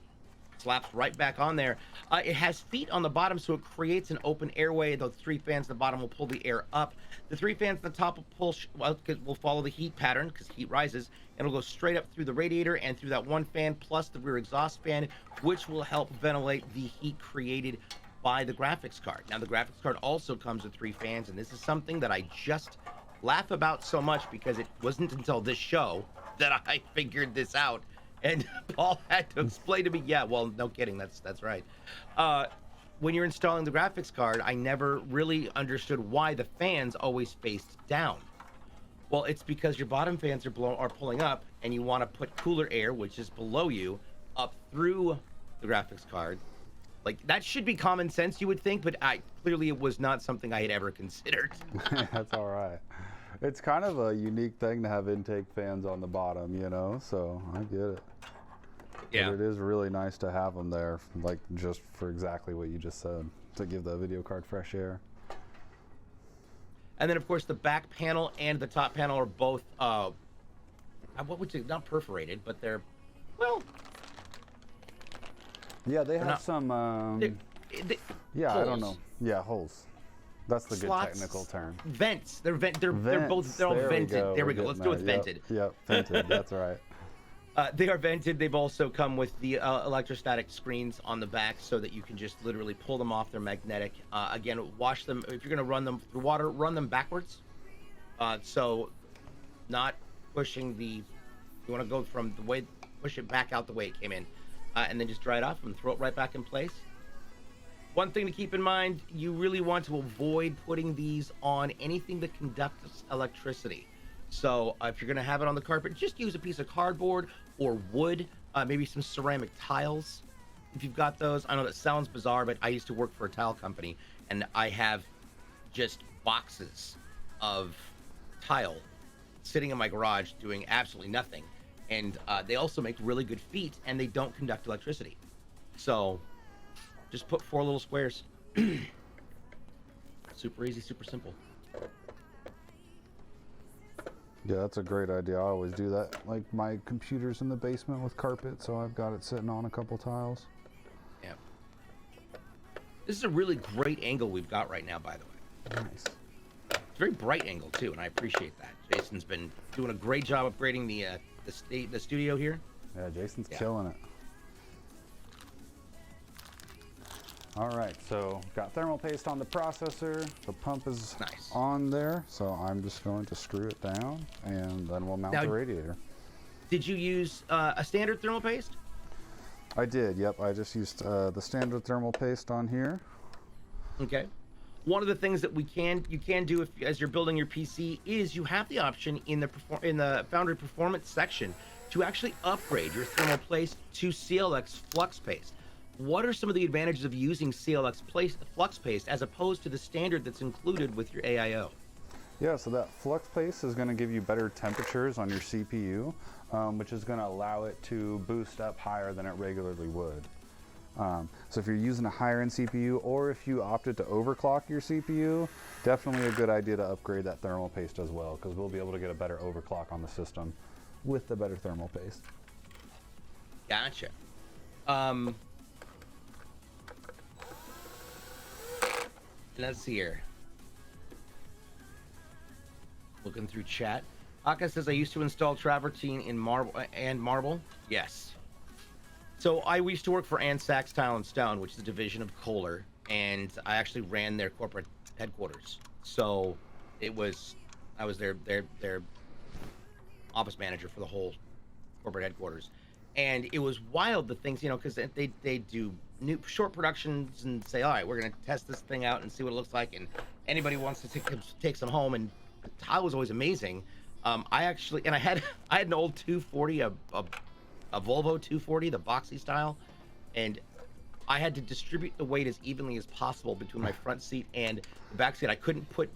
slaps right back on there. It has feet on the bottom, so it creates an open airway. The 3 fans at the bottom will pull the air up. The 3 fans at the top will follow the heat pattern, because heat rises, and it'll go straight up through the radiator and through that 1 fan plus the rear exhaust fan, which will help ventilate the heat created by the graphics card. Now, the graphics card also comes with 3 fans, and this is something that I just laugh about so much, because it wasn't until this show that I figured this out. And Paul had to explain to me, yeah, well, no kidding, that's right. When you're installing the graphics card, I never really understood why the fans always faced down. Well, it's because your bottom fans are pulling up, and you want to put cooler air, which is below you, up through the graphics card. Like, that should be common sense, you would think, but clearly it was not something I had ever considered. That's all right. It's kind of a unique thing to have intake fans on the bottom, you know, so I get it. Yeah. But it is really nice to have them there, like just for exactly what you just said, to give the video card fresh air. And then, of course, the back panel and the top panel are both, what would you, not perforated, but they're, well. Yeah, they have not, some, yeah, holes. I don't know. Yeah, holes. That's the Slots, good technical term. Vents. They're Vents. both all There vented. There we We're go. Let's getting go with there. vented. Yep, vented. That's right. They are vented. They've also come with the electrostatic screens on the back so that you can just literally pull them off. They're magnetic. Again, wash them. If you're going to run them through water, run them backwards. So not pushing the, you want to go from the way, push it back out the way it came in. And then just dry it off and throw it right back in place. One thing to keep in mind, you really want to avoid putting these on anything that conducts electricity. So if you're going to have it on the carpet, just use a piece of cardboard or wood, maybe some ceramic tiles. If you've got those, I know that sounds bizarre, but I used to work for a tile company, and I have just boxes of tile sitting in my garage doing absolutely nothing. And they also make really good feet, and they don't conduct electricity. So just put 4 little squares. Super easy, super simple. Yeah, that's a great idea. I always do that. Like my computer's in the basement with carpet, so I've got it sitting on a couple tiles. Yeah. This is a really great angle we've got right now, by the way. Nice. It's a very bright angle too, and I appreciate that. Jason's been doing a great job upgrading the studio here. Yeah, Jason's killing it. All right, so got thermal paste on the processor. The pump is on there, so I'm just going to screw it down, and then we'll mount the radiator. Did you use a standard thermal paste? I did, yep. I just used the standard thermal paste on here. Okay. One of the things that you can do as you're building your PC is you have the option in the Foundry Performance section to actually upgrade your thermal paste to CLX Flux Paste. What are some of the advantages of using CLX Flux Paste as opposed to the standard that's included with your AIO? Yeah, so that flux paste is going to give you better temperatures on your CPU, which is going to allow it to boost up higher than it regularly would. So if you're using a higher end CPU, or if you opted to overclock your CPU, definitely a good idea to upgrade that thermal paste as well, because we'll be able to get a better overclock on the system with the better thermal paste. Gotcha. Let's see here. Looking through chat. Aka says, I used to install travertine in marble. Yes. So I used to work for Ansax Tile and Stone, which is a division of Kohler, and I actually ran their corporate headquarters. So I was their office manager for the whole corporate headquarters. And it was wild, the things, because they do new short productions and say, all right, we're going to test this thing out and see what it looks like, and anybody wants to take some home, and the tile was always amazing. I had an old 240, a Volvo 240, the boxy style, and I had to distribute the weight as evenly as possible between my front seat and the back seat. I couldn't put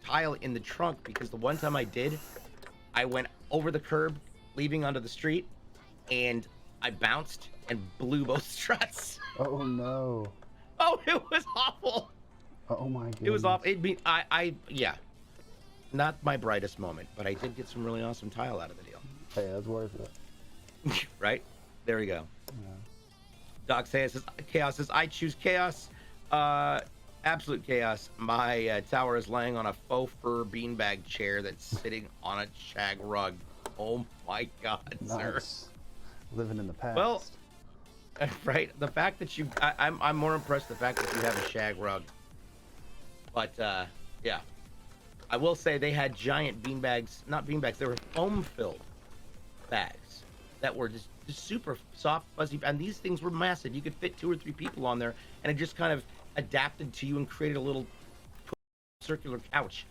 tile in the trunk because the one time I did, I went over the curb, leaving onto the street, and I bounced and blew both struts. Oh no. Oh, it was awful. Oh my goodness. It was awful. Yeah. Not my brightest moment, but I did get some really awesome tile out of the deal. Hey, that's worth it. Right? There we go. Yeah. Doc says, Chaos says, I choose Chaos. Absolute chaos. My tower is laying on a faux fur beanbag chair that's sitting on a shag rug. Oh my God, sir. Living in the past. Well, right. The fact that I'm more impressed with the fact that you have a shag rug. But yeah, I will say they had giant beanbags, not beanbags, they were foam-filled bags that were just super soft, fuzzy, and these things were massive. You could fit 2 or 3 people on there, and it just kind of adapted to you and created a little circular couch.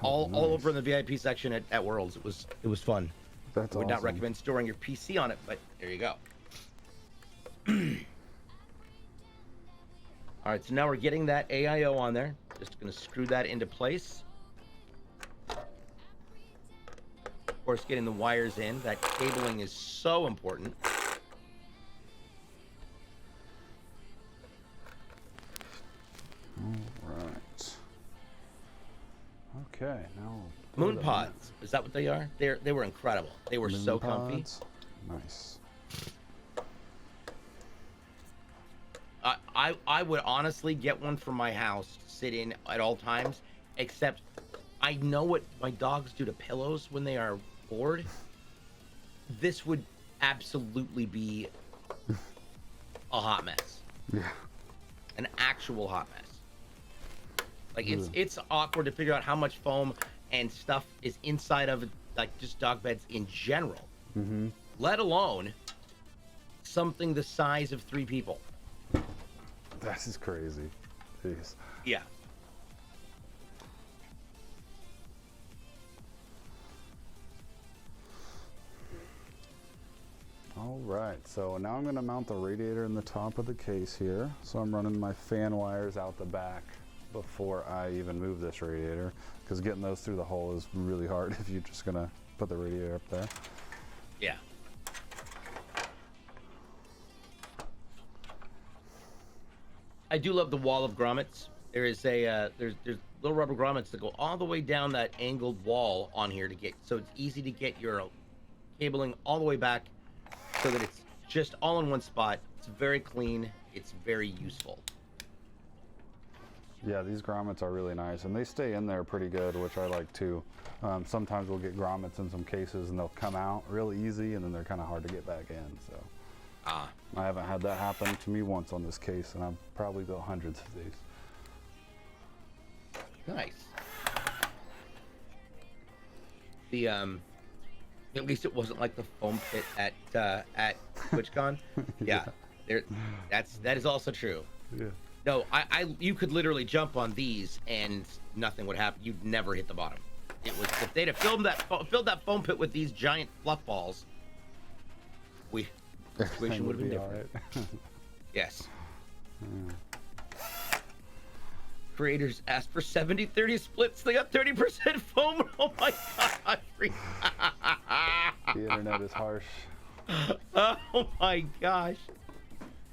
All over in the VIP section at Worlds. It was fun. That's I would awesome. not recommend storing your PC on it, but there you go. All right, so now we're getting that AIO on there. Just going to screw that into place. course, getting the wires in. That cabling is so important. All right. Okay, now Moon pods. Is that what they are? They were incredible. They were so comfy. Nice. I would honestly get one for my house to sit in at all times, except I know what my dogs do to pillows when they are bored. This would absolutely be a hot mess. Yeah. An actual hot mess. Like it's awkward to figure out how much foam and stuff is inside of like just dog beds in general. Mm-hmm. Let alone something the size of 3 people. That is crazy. Jeez. Yeah. All right, so now I'm going to mount the radiator in the top of the case here. So I'm running my fan wires out the back before I even move this radiator, because getting those through the hole is really hard if you're just going to put the radiator up there. Yeah. I do love the wall of grommets. There is a there's little rubber grommets that go all the way down that angled wall on here to get, so it's easy to get your cabling all the way back so that it's just all in one spot. It's very clean. It's very useful. Yeah, these grommets are really nice, and they stay in there pretty good, which I like too. Sometimes we'll get grommets in some cases and they'll come out real easy, and then they're kind of hard to get back in. So I haven't had that happen to me once on this case, and I've probably built hundreds of these. Nice. The at least it wasn't like the foam pit at TwitchCon. Yeah, that is also true. Yeah. No, you could literally jump on these and nothing would happen. You'd never hit the bottom. It was, if they'd have filled that foam pit with these giant fluff balls, the situation would have been different. Right. Yes. Creators asked for 70-30 splits. They got 30% foam. Oh my god! The internet is harsh. Oh my gosh!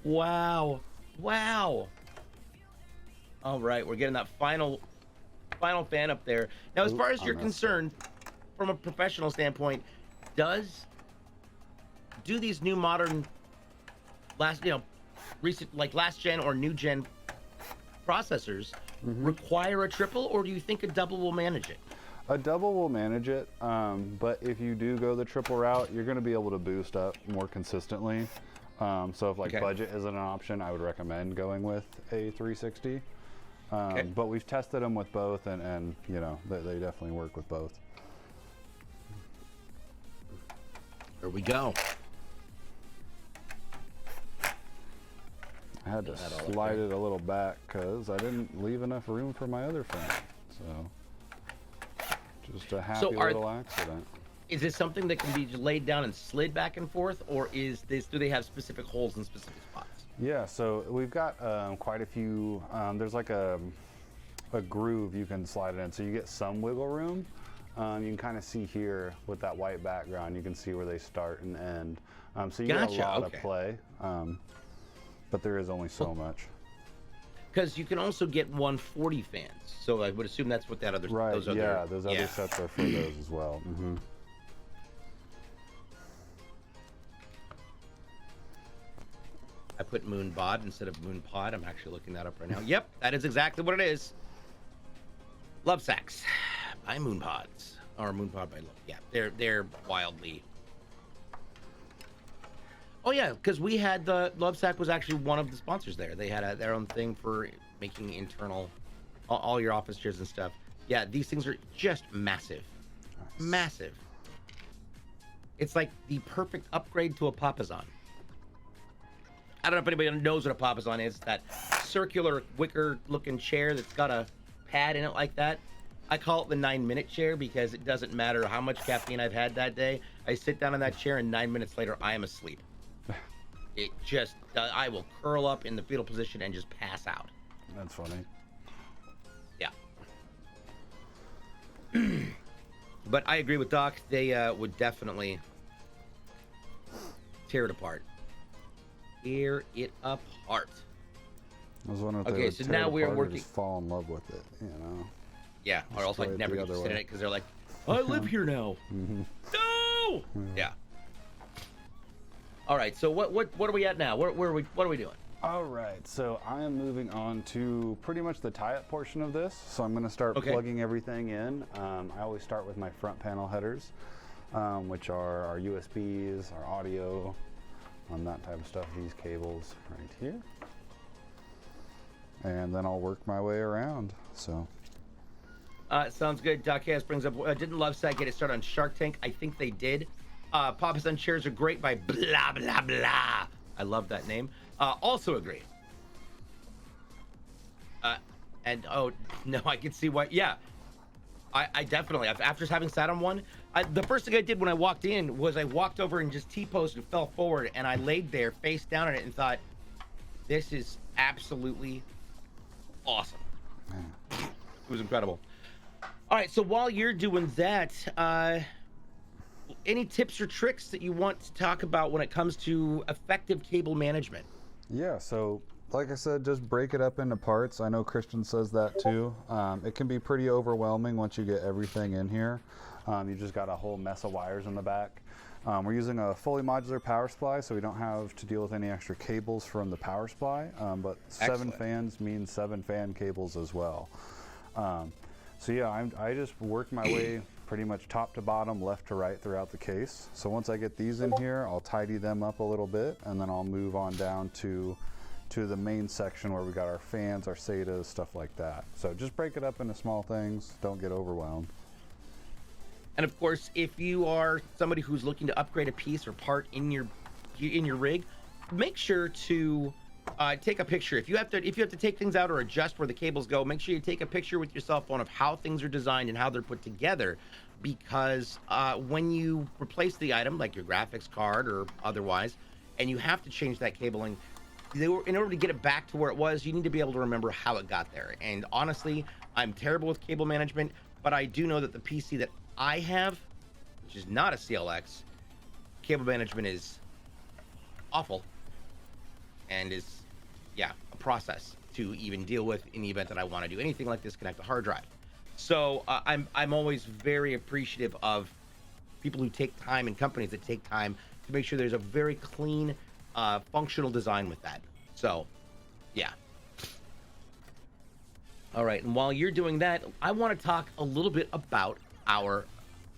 Wow! Wow! All right, we're getting that final fan up there. Now, as far as you're concerned, from a professional standpoint, do these new modern recent, like last gen or new gen processors require a triple, or do you think a double will manage it? A double will manage it, but if you do go the triple route, you're going to be able to boost up more consistently. So if budget isn't an option, I would recommend going with a 360. But we've tested them with both, and you know, they definitely work with both. Here we go. I had to slide it a little back because I didn't leave enough room for my other fan. So just a happy little accident. Is this something that can be laid down and slid back and forth, or do they have specific holes in specific spots? Yeah, so we've got quite a few. There's like a groove you can slide it in, so you get some wiggle room. You can kind of see here with that white background, you can see where they start and end. So you get a lot of play, but there is only so much. Because you can also get 140 fans, so I would assume that's what that other those other sets are for those as well. I put Moon Bod instead of Moon Pod. I'm actually looking that up right now. Yep, that is exactly what it is. Love Sacks by Moon Pods, or Moon Pod by Love. Yeah, they're wildly. Oh yeah, because we had the Love Sack was actually one of the sponsors there. They had their own thing for making internal, all your office chairs and stuff. Yeah, these things are just massive, massive. It's like the perfect upgrade to a Papazon. I don't know if anybody knows what a Papazon is. That circular wicker-looking chair that's got a pad in it like that. I call it the 9-minute chair because it doesn't matter how much caffeine I've had that day. I sit down in that chair and 9 minutes later, I am asleep. It just, I will curl up in the fetal position and just pass out. That's funny. Yeah. But I agree with Doc. They would definitely tear it apart. Tear it apart. I was wondering if Okay, they would so tear now it we are apart or working. just fall in love with it, you know? Yeah, or else like Destroy it never the get to other sit in way. it because they're like, I live here now. No. Yeah. All right. So what are we at now? What are we doing? All right, so I am moving on to pretty much the tie-up portion of this. So I'm going to start plugging everything in. I always start with my front panel headers, which are our USBs, our audio, that type of stuff. These cables right here, and then I'll work my way around. So. Sounds good. Doc Hayes brings up, didn't Love Side get it started on Shark Tank? I think they did. Papa's on Chairs Are Great by blah, blah, blah. I love that name. Also agree. And, oh, no, I can see why. Yeah, I definitely, after having sat on one, the first thing I did when I walked in was I walked over and just T-posed and fell forward, and I laid there face down on it and thought, this is absolutely awesome. It was incredible. All right, so while you're doing that, any tips or tricks that you want to talk about when it comes to effective cable management? Yeah, so like I said, just break it up into parts. I know Christian says that too. It can be pretty overwhelming once you get everything in here. You just got a whole mess of wires in the back. We're using a fully modular power supply, so we don't have to deal with any extra cables from the power supply, but Excellent. 7 fans means 7 fan cables as well. So yeah, I just work my way pretty much top to bottom, left to right throughout the case. So once I get these in here, I'll tidy them up a little bit, and then I'll move on down to the main section where we got our fans, our SATAs, stuff like that. So just break it up into small things. Don't get overwhelmed. And of course, if you are somebody who's looking to upgrade a piece or part in your rig, make sure to take a picture. If you have to take things out or adjust where the cables go, make sure you take a picture with your cell phone of how things are designed and how they're put together, because when you replace the item, like your graphics card or otherwise, and you have to change that cabling, in order to get it back to where it was, you need to be able to remember how it got there. And honestly, I'm terrible with cable management, but I do know that the PC that I have, which is not a CLX, cable management is awful and is, yeah, a process to even deal with in the event that I want to do anything like disconnect a hard drive. So I'm always very appreciative of people who take time and companies that take time to make sure there's a very clean, functional design with that. So, yeah. All right, and while you're doing that, I want to talk a little bit about our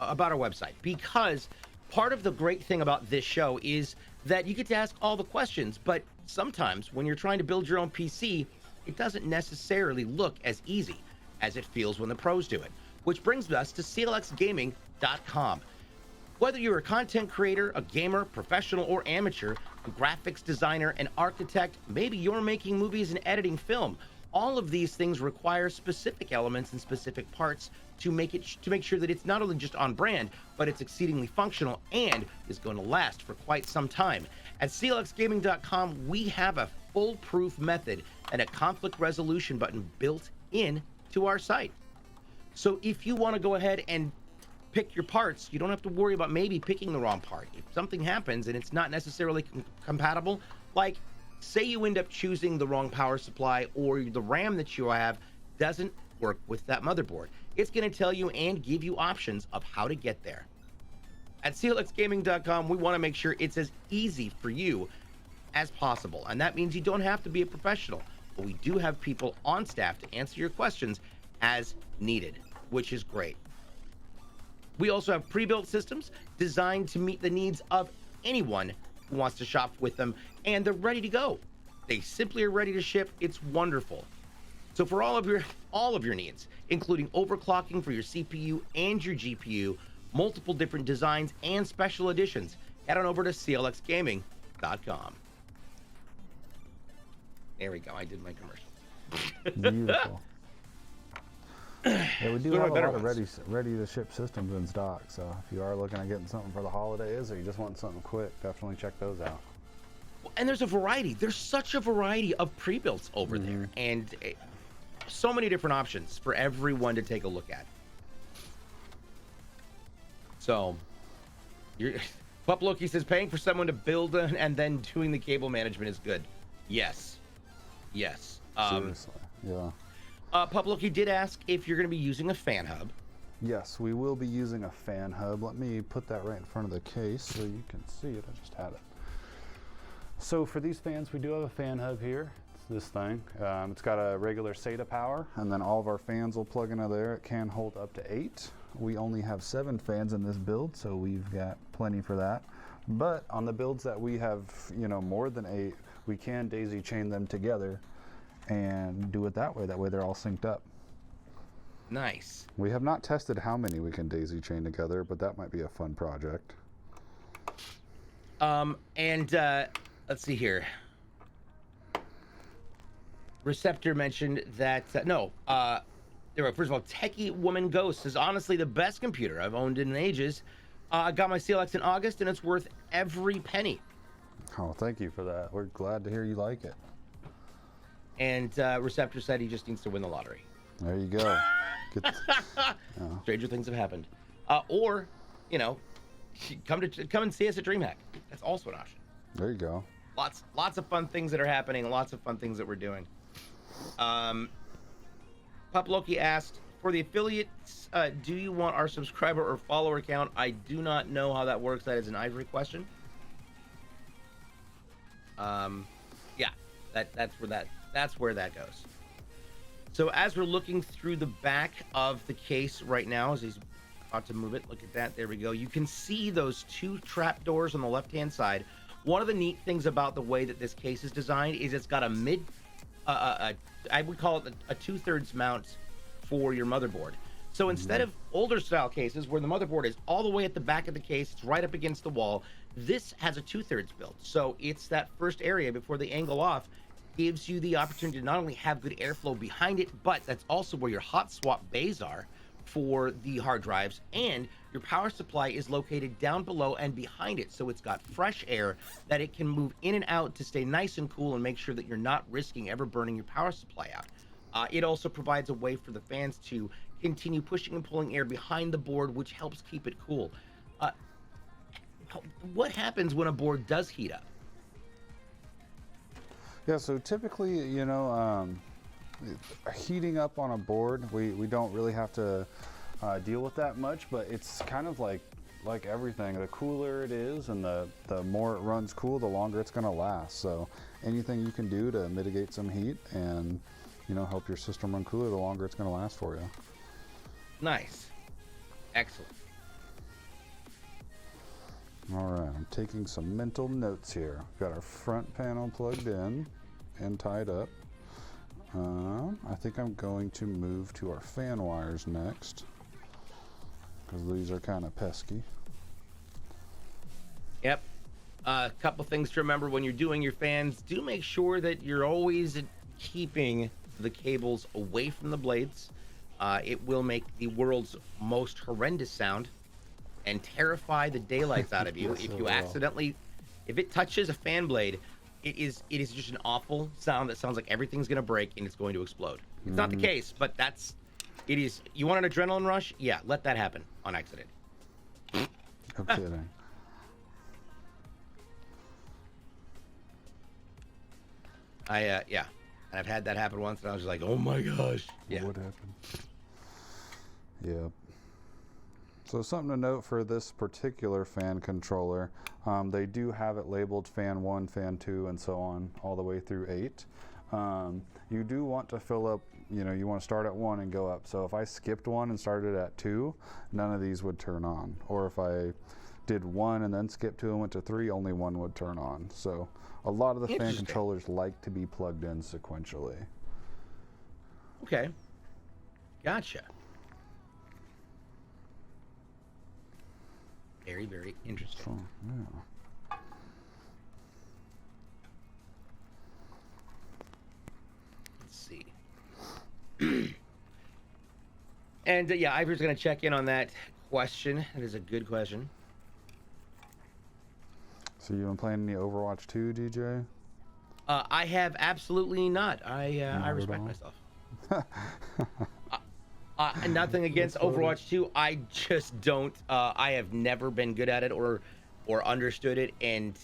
website, because part of the great thing about this show is that you get to ask all the questions, but sometimes when you're trying to build your own PC, it doesn't necessarily look as easy as it feels when the pros do it, which brings us to CLXgaming.com. Whether you're a content creator, a gamer, professional or amateur, a graphics designer, an architect, maybe you're making movies and editing film, all of these things require specific elements and specific parts to make sure that it's not only just on brand, but it's exceedingly functional and is going to last for quite some time. At CLXgaming.com, we have a foolproof method and a conflict resolution button built in to our site. So if you want to go ahead and pick your parts, you don't have to worry about maybe picking the wrong part. If something happens and it's not necessarily compatible, like say you end up choosing the wrong power supply or the RAM that you have doesn't work with that motherboard, it's going to tell you and give you options of how to get there. At CLXgaming.com, we want to make sure it's as easy for you as possible, and that means you don't have to be a professional, but we do have people on staff to answer your questions as needed, which is great. We also have pre-built systems designed to meet the needs of anyone who wants to shop with them, and they're ready to go. They simply are ready to ship. It's wonderful. So for all of your needs, including overclocking for your CPU and your GPU, multiple different designs and special editions, head on over to CLXgaming.com. There we go. I did my commercial. Beautiful. Yeah, we do have a lot of ready to ship systems in stock, so if you are looking at getting something for the holidays or you just want something quick, definitely check those out. And there's a variety. There's such a variety of pre-builts over there, and so many different options for everyone to take a look at. So, you're Pup Loki says paying for someone to build and then doing the cable management is good. Yes. Yes. Seriously. Yeah. Pup Loki did ask if you're going to be using a fan hub. Yes, we will be using a fan hub. Let me put that right in front of the case so you can see it. I just had it. So for these fans, we do have a fan hub here. It's this thing. It's got a regular SATA power, and then all of our fans will plug into there. It can hold up to 8. We only have 7 fans in this build, so we've got plenty for that. But on the builds that we have, you know, more than 8, we can daisy chain them together and do it that way. That way they're all synced up. Nice. We have not tested how many we can daisy chain together, but that might be a fun project. Let's see here. Receptor mentioned that first of all, Techie Woman Ghost is honestly the best computer I've owned in ages. I got my CLX in August, and it's worth every penny. Oh, thank you for that. We're glad to hear you like it. And Receptor said he just needs to win the lottery. There you go. Stranger things have happened. Or, you know, come and see us at DreamHack. That's also an option. There you go. Lots of fun things that are happening. Lots of fun things that we're doing. Pup Loki asked, for the affiliates, do you want our subscriber or follower count? I do not know how that works. That is an Ivory question. Yeah, that's where that goes. So as we're looking through the back of the case right now, as he's about to move it, look at that. There we go. You can see those 2 trap doors on the left-hand side. One of the neat things about the way that this case is designed is it's got I would call it a 2/3 mount for your motherboard. So instead of older style cases where the motherboard is all the way at the back of the case, it's right up against the wall, this has a 2/3 build. So it's that first area before they angle off, gives you the opportunity to not only have good airflow behind it, but that's also where your hot swap bays are for the hard drives, and your power supply is located down below and behind it, so it's got fresh air that it can move in and out to stay nice and cool and make sure that you're not risking ever burning your power supply out. It also provides a way for the fans to continue pushing and pulling air behind the board, which helps keep it cool. What happens when a board does heat up? Yeah, so typically, you know, heating up on a board, we don't really have to deal with that much, but it's kind of like everything. The cooler it is and the more it runs cool, the longer it's going to last. So anything you can do to mitigate some heat and, you know, help your system run cooler, the longer it's going to last for you. Nice. Excellent. All right, I'm taking some mental notes here. Got our front panel plugged in and tied up. I think I'm going to move to our fan wires next, because these are kind of pesky. Yep. A couple things to remember when you're doing your fans. Do make sure that you're always keeping the cables away from the blades. It will make the world's most horrendous sound and terrify the daylights out of you. Yes, if you accidentally, if it touches a fan blade, it is just an awful sound that sounds like everything's going to break and it's going to explode. It's not the case, but it is. You want an adrenaline rush? Yeah, let that happen on accident. No kidding. Yeah, and I've had that happen once, and I was just like, oh my gosh. Yeah. What happened? Yep. So something to note for this particular fan controller, they do have it labeled fan 1, fan 2, and so on, all the way through 8. You do want to fill up, you know, you want to start at 1 and go up. So if I skipped 1 and started at 2, none of these would turn on. Or if I did 1 and then skipped 2 and went to 3, only 1 would turn on. So a lot of the fan controllers like to be plugged in sequentially. Okay. Gotcha. Very, very interesting. So, yeah. Let's see. And yeah, Ivor's going to check in on that question. That is a good question. So you been playing any Overwatch 2, DJ? I have absolutely not. I respect myself. Nothing against That's funny. Overwatch 2. I just don't. I have never been good at it or understood it, and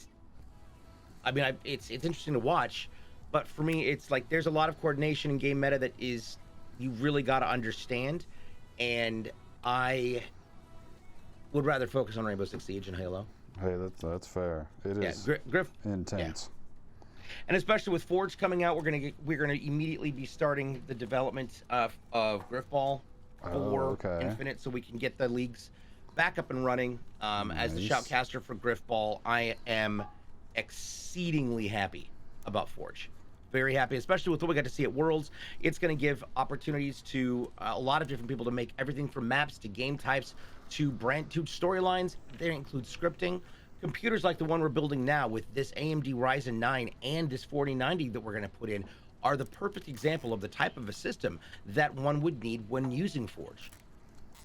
I mean, it's interesting to watch, but for me, it's like there's a lot of coordination in game meta that is you really got to understand, and I would rather focus on Rainbow Six Siege and Halo. Hey, that's fair. It is Griff, intense. and especially with Forge coming out, we're gonna immediately be starting the development of Griffball 4 Infinite, so we can get the leagues back up and running. As the shoutcaster for Griffball, I am exceedingly happy about Forge. Very happy, especially with what we got to see at Worlds. It's going to give opportunities to a lot of different people to make everything from maps to game types to storylines. They include scripting. Computers like the one we're building now with this AMD Ryzen 9 and this 4090 that we're going to put in are the perfect example of the type of a system that one would need when using Forge.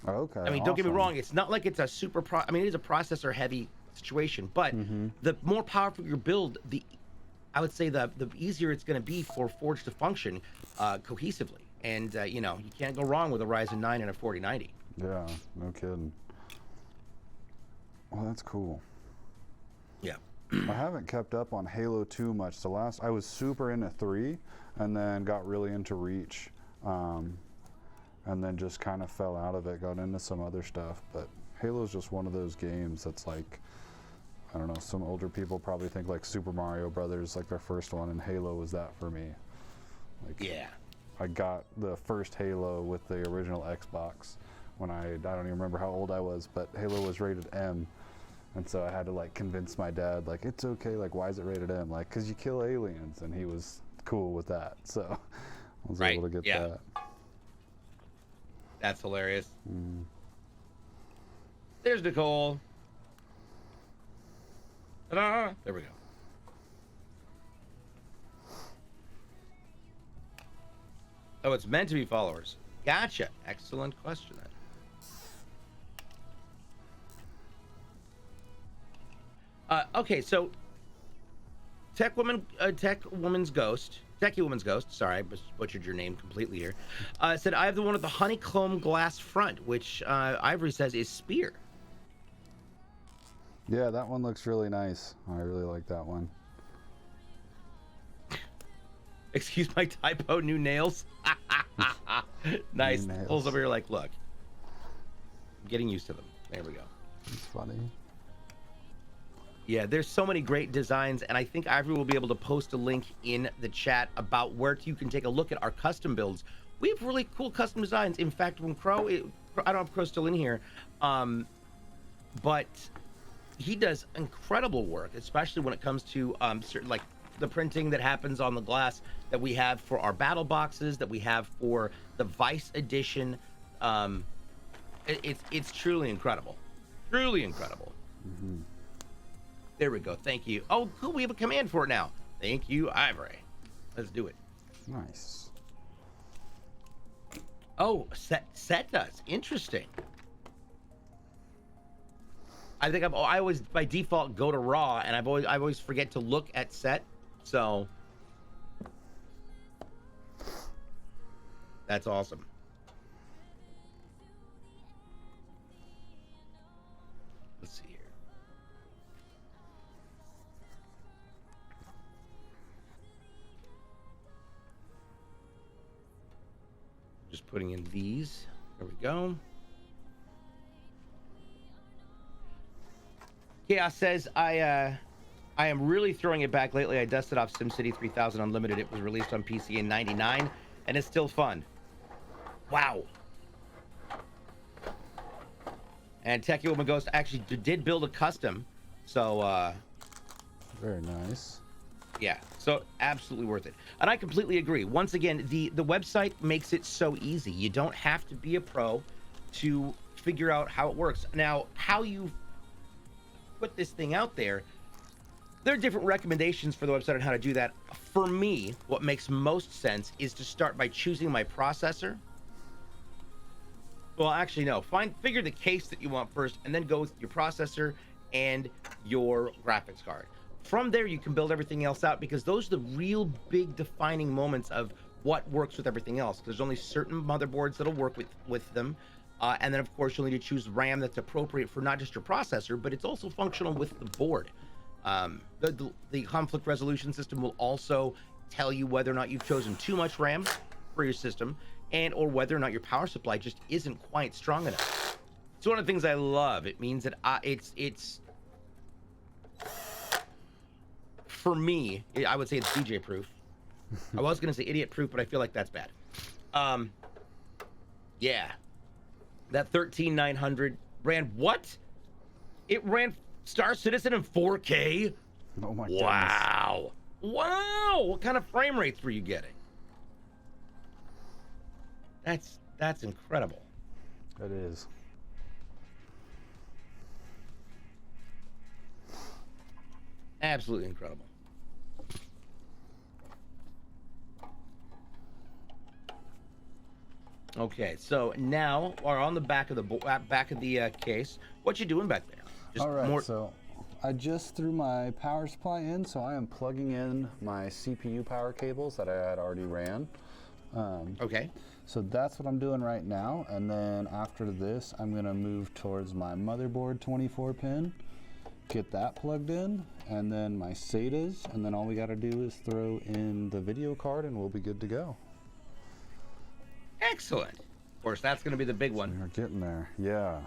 Okay. I mean, don't get me wrong. It's not like it's a I mean, it is a processor heavy situation, but the more powerful your build, I would say the easier it's going to be for Forge to function cohesively. And, you know, you can't go wrong with a Ryzen 9 and a 4090. Yeah, no kidding. Well, that's cool. Yeah. I haven't kept up on Halo 2 much. I was super into 3 and then got really into Reach. And then just kind of fell out of it, got into some other stuff. But Halo's just one of those games that's like, I don't know, some older people probably think like Super Mario Brothers, like their first one, and Halo was that for me. Like, Yeah. I got the first Halo with the original Xbox when I don't even remember how old I was, but Halo was rated M. And so I had to like convince my dad, like, it's okay, like, why is it rated M? Like, because you kill aliens, and he was cool with that. So I was able to get that. That's hilarious. There's Nicole. Ta-da! There we go. Oh, it's meant to be followers. Gotcha. Excellent question then. Okay, so Techie Woman's Ghost, sorry, I butchered your name completely here, said, I have the one with the honeycomb glass front, which Ivory says is Spear. Yeah, that one looks really nice. I really like that one. Excuse my typo, new nails. Nice. New nails. Pulls over here like, look, I'm getting used to them. There we go. It's funny. Yeah, there's so many great designs, and I think Ivory will be able to post a link in the chat about where you can take a look at our custom builds. We have really cool custom designs. In fact, when I don't have Crow still in here, but he does incredible work, especially when it comes to certain, like the printing that happens on the glass that we have for our battle boxes, that we have for the Vice edition. It's truly incredible. Truly incredible. There we go. Thank you. Oh, cool. We have a command for it now. Thank you, Ivory. Let's do it. Nice. Oh, set does. Interesting. I think I always by default go to raw, and I always forget to look at set. So that's awesome. Let's see here. Just putting in these. There we go. Chaos says, I am really throwing it back lately. I dusted off SimCity 3000 Unlimited. It was released on PC in '99, and it's still fun. Wow. And Techie Woman Ghost actually did build a custom, so Very nice. yeah, so absolutely worth it. And I completely agree. Once again, the website makes it so easy. You don't have to be a pro to figure out how it works. Now, how you put this thing out there, there are different recommendations for the website on how to do that. For me, what makes most sense is to start by choosing my processor. Well, actually, no. Figure the case that you want first, and then go with your processor and your graphics card. From there, you can build everything else out, because those are the real big defining moments of what works with everything else. There's only certain motherboards that'll work with them. And then, of course, you'll need to choose RAM that's appropriate for not just your processor, but it's also functional with the board. The conflict resolution system will also tell you whether or not you've chosen too much RAM for your system, and or whether or not your power supply just isn't quite strong enough. It's one of the things I love. It means that it's for me, I would say it's DJ proof. I was gonna say idiot proof, but I feel like that's bad. Yeah, that 13900 ran what? It ran Star Citizen in 4K. Oh my Wow. Wow. What kind of frame rates were you getting? That's incredible. It is. Absolutely incredible. Okay, so now we're on the back of the case. What you doing back there? Just All right, more... so I just threw my power supply in, so I am plugging in my CPU power cables that I had already ran. Okay. So that's what I'm doing right now, and then after this, I'm gonna move towards my motherboard 24 pin, get that plugged in, and then my SATAs, and then all we gotta do is throw in the video card and we'll be good to go. Excellent. Of course, that's gonna be the big one. We're getting there, yeah.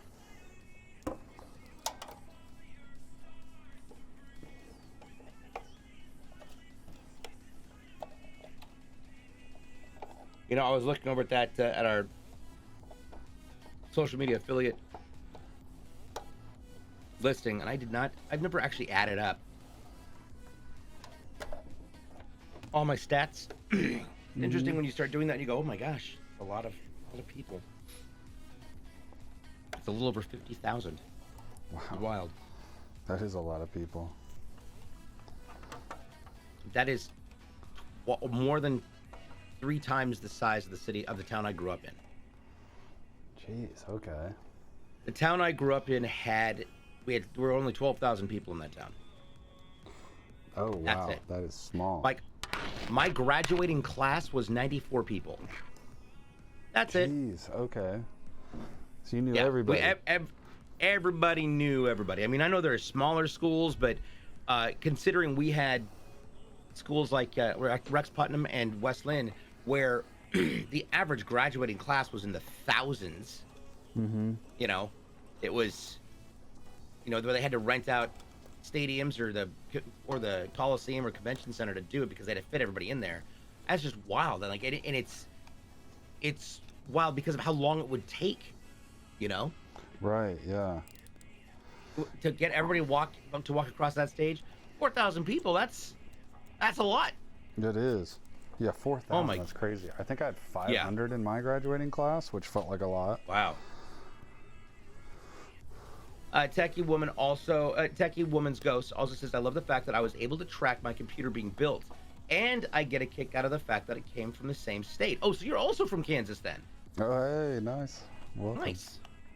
You know, I was looking over at that at our social media affiliate listing, and I've never actually added up all my stats. Interesting when you start doing that and you go, oh my gosh, a lot of people. It's a little over 50,000. Wow. Wild. That is a lot of people. That is more than 3 times the size of the town I grew up in. Jeez, okay. The town I grew up in we were only 12,000 people in that town. Oh wow, That's it. that is small. Like, my graduating class was 94 people. That's it. Jeez, okay. So you knew Yeah, everybody. Everybody knew everybody. I mean, I know there are smaller schools, but considering we had schools like Rex Putnam and West Lynn, where the average graduating class was in the thousands. Mm-hmm. You know, it was, where they had to rent out stadiums or the Coliseum or Convention Center to do it because they had to fit everybody in there. That's just wild. And it's wild because of how long it would take. Right. Yeah. To get everybody to walk across that stage. 4,000 people. That's a lot. It is. Yeah, 4,000. Oh my. That's crazy. I think I had 500 in my graduating class, which felt like a lot. Wow. Techie Woman's Ghost also says, I love the fact that I was able to track my computer being built, and I get a kick out of the fact that it came from the same state. Oh, so you're also from Kansas then? Oh, hey, nice. Welcome.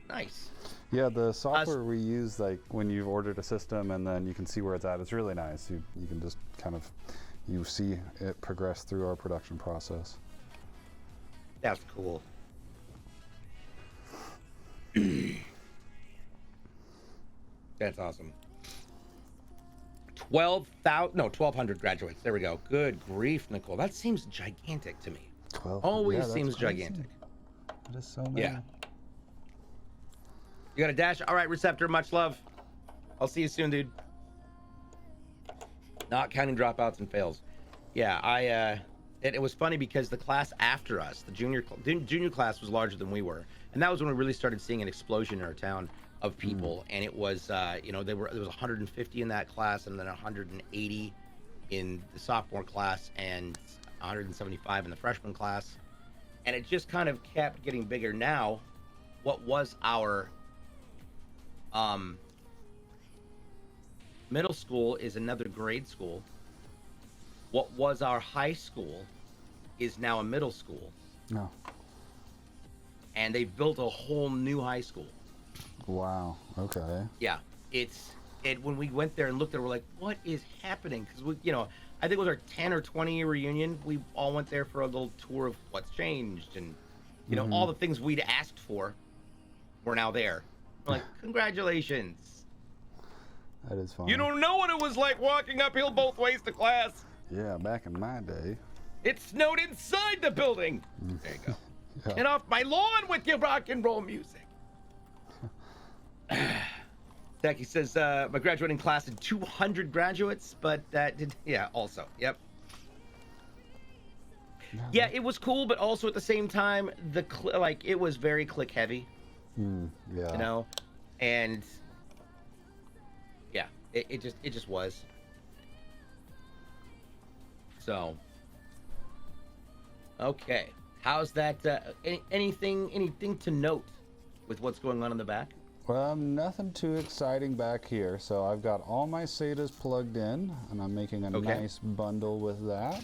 Nice. Yeah, the software we use, like when you've ordered a system and then you can see where it's at, it's really nice. You can just kind of, you see it progress through our production process. That's cool. That's awesome. 1,200 graduates. There we go. Good grief, Nicole. That seems gigantic to me. 12. Always yeah, seems crazy. gigantic. That is so many. Yeah. You got a dash? All right, Receptor, much love. I'll see you soon, dude. Not counting dropouts and fails. Yeah, it was funny because the class after us, the junior class was larger than we were. And that was when we really started seeing an explosion in our town of people. And it was, there was 150 in that class, and then 180 in the sophomore class, and 175 in the freshman class. And it just kind of kept getting bigger. Now, what was our middle school is another grade school. What was our high school is now a middle school. No. And they've built a whole new high school. Wow. Okay. Yeah, when we went there and looked at it, we're like, what is happening? Because I think it was our 10 or 20 year reunion. We all went there for a little tour of what's changed, and you know, all the things we'd asked for were now there. We're like, congratulations. That is fun. You don't know what it was like walking uphill both ways to class. Yeah, back in my day. It snowed inside the building. There you go. Yeah. Get off my lawn with your rock and roll music. Becky says, my graduating class had 200 graduates, but that did, yeah, also, yep. Yeah, it was cool, but also at the same time, like, it was very click heavy. Yeah. You know? And, yeah, it just was. So, okay. How's that, anything to note with what's going on in the back? Well, nothing too exciting back here. So I've got all my SATAs plugged in, and I'm making a nice bundle with that,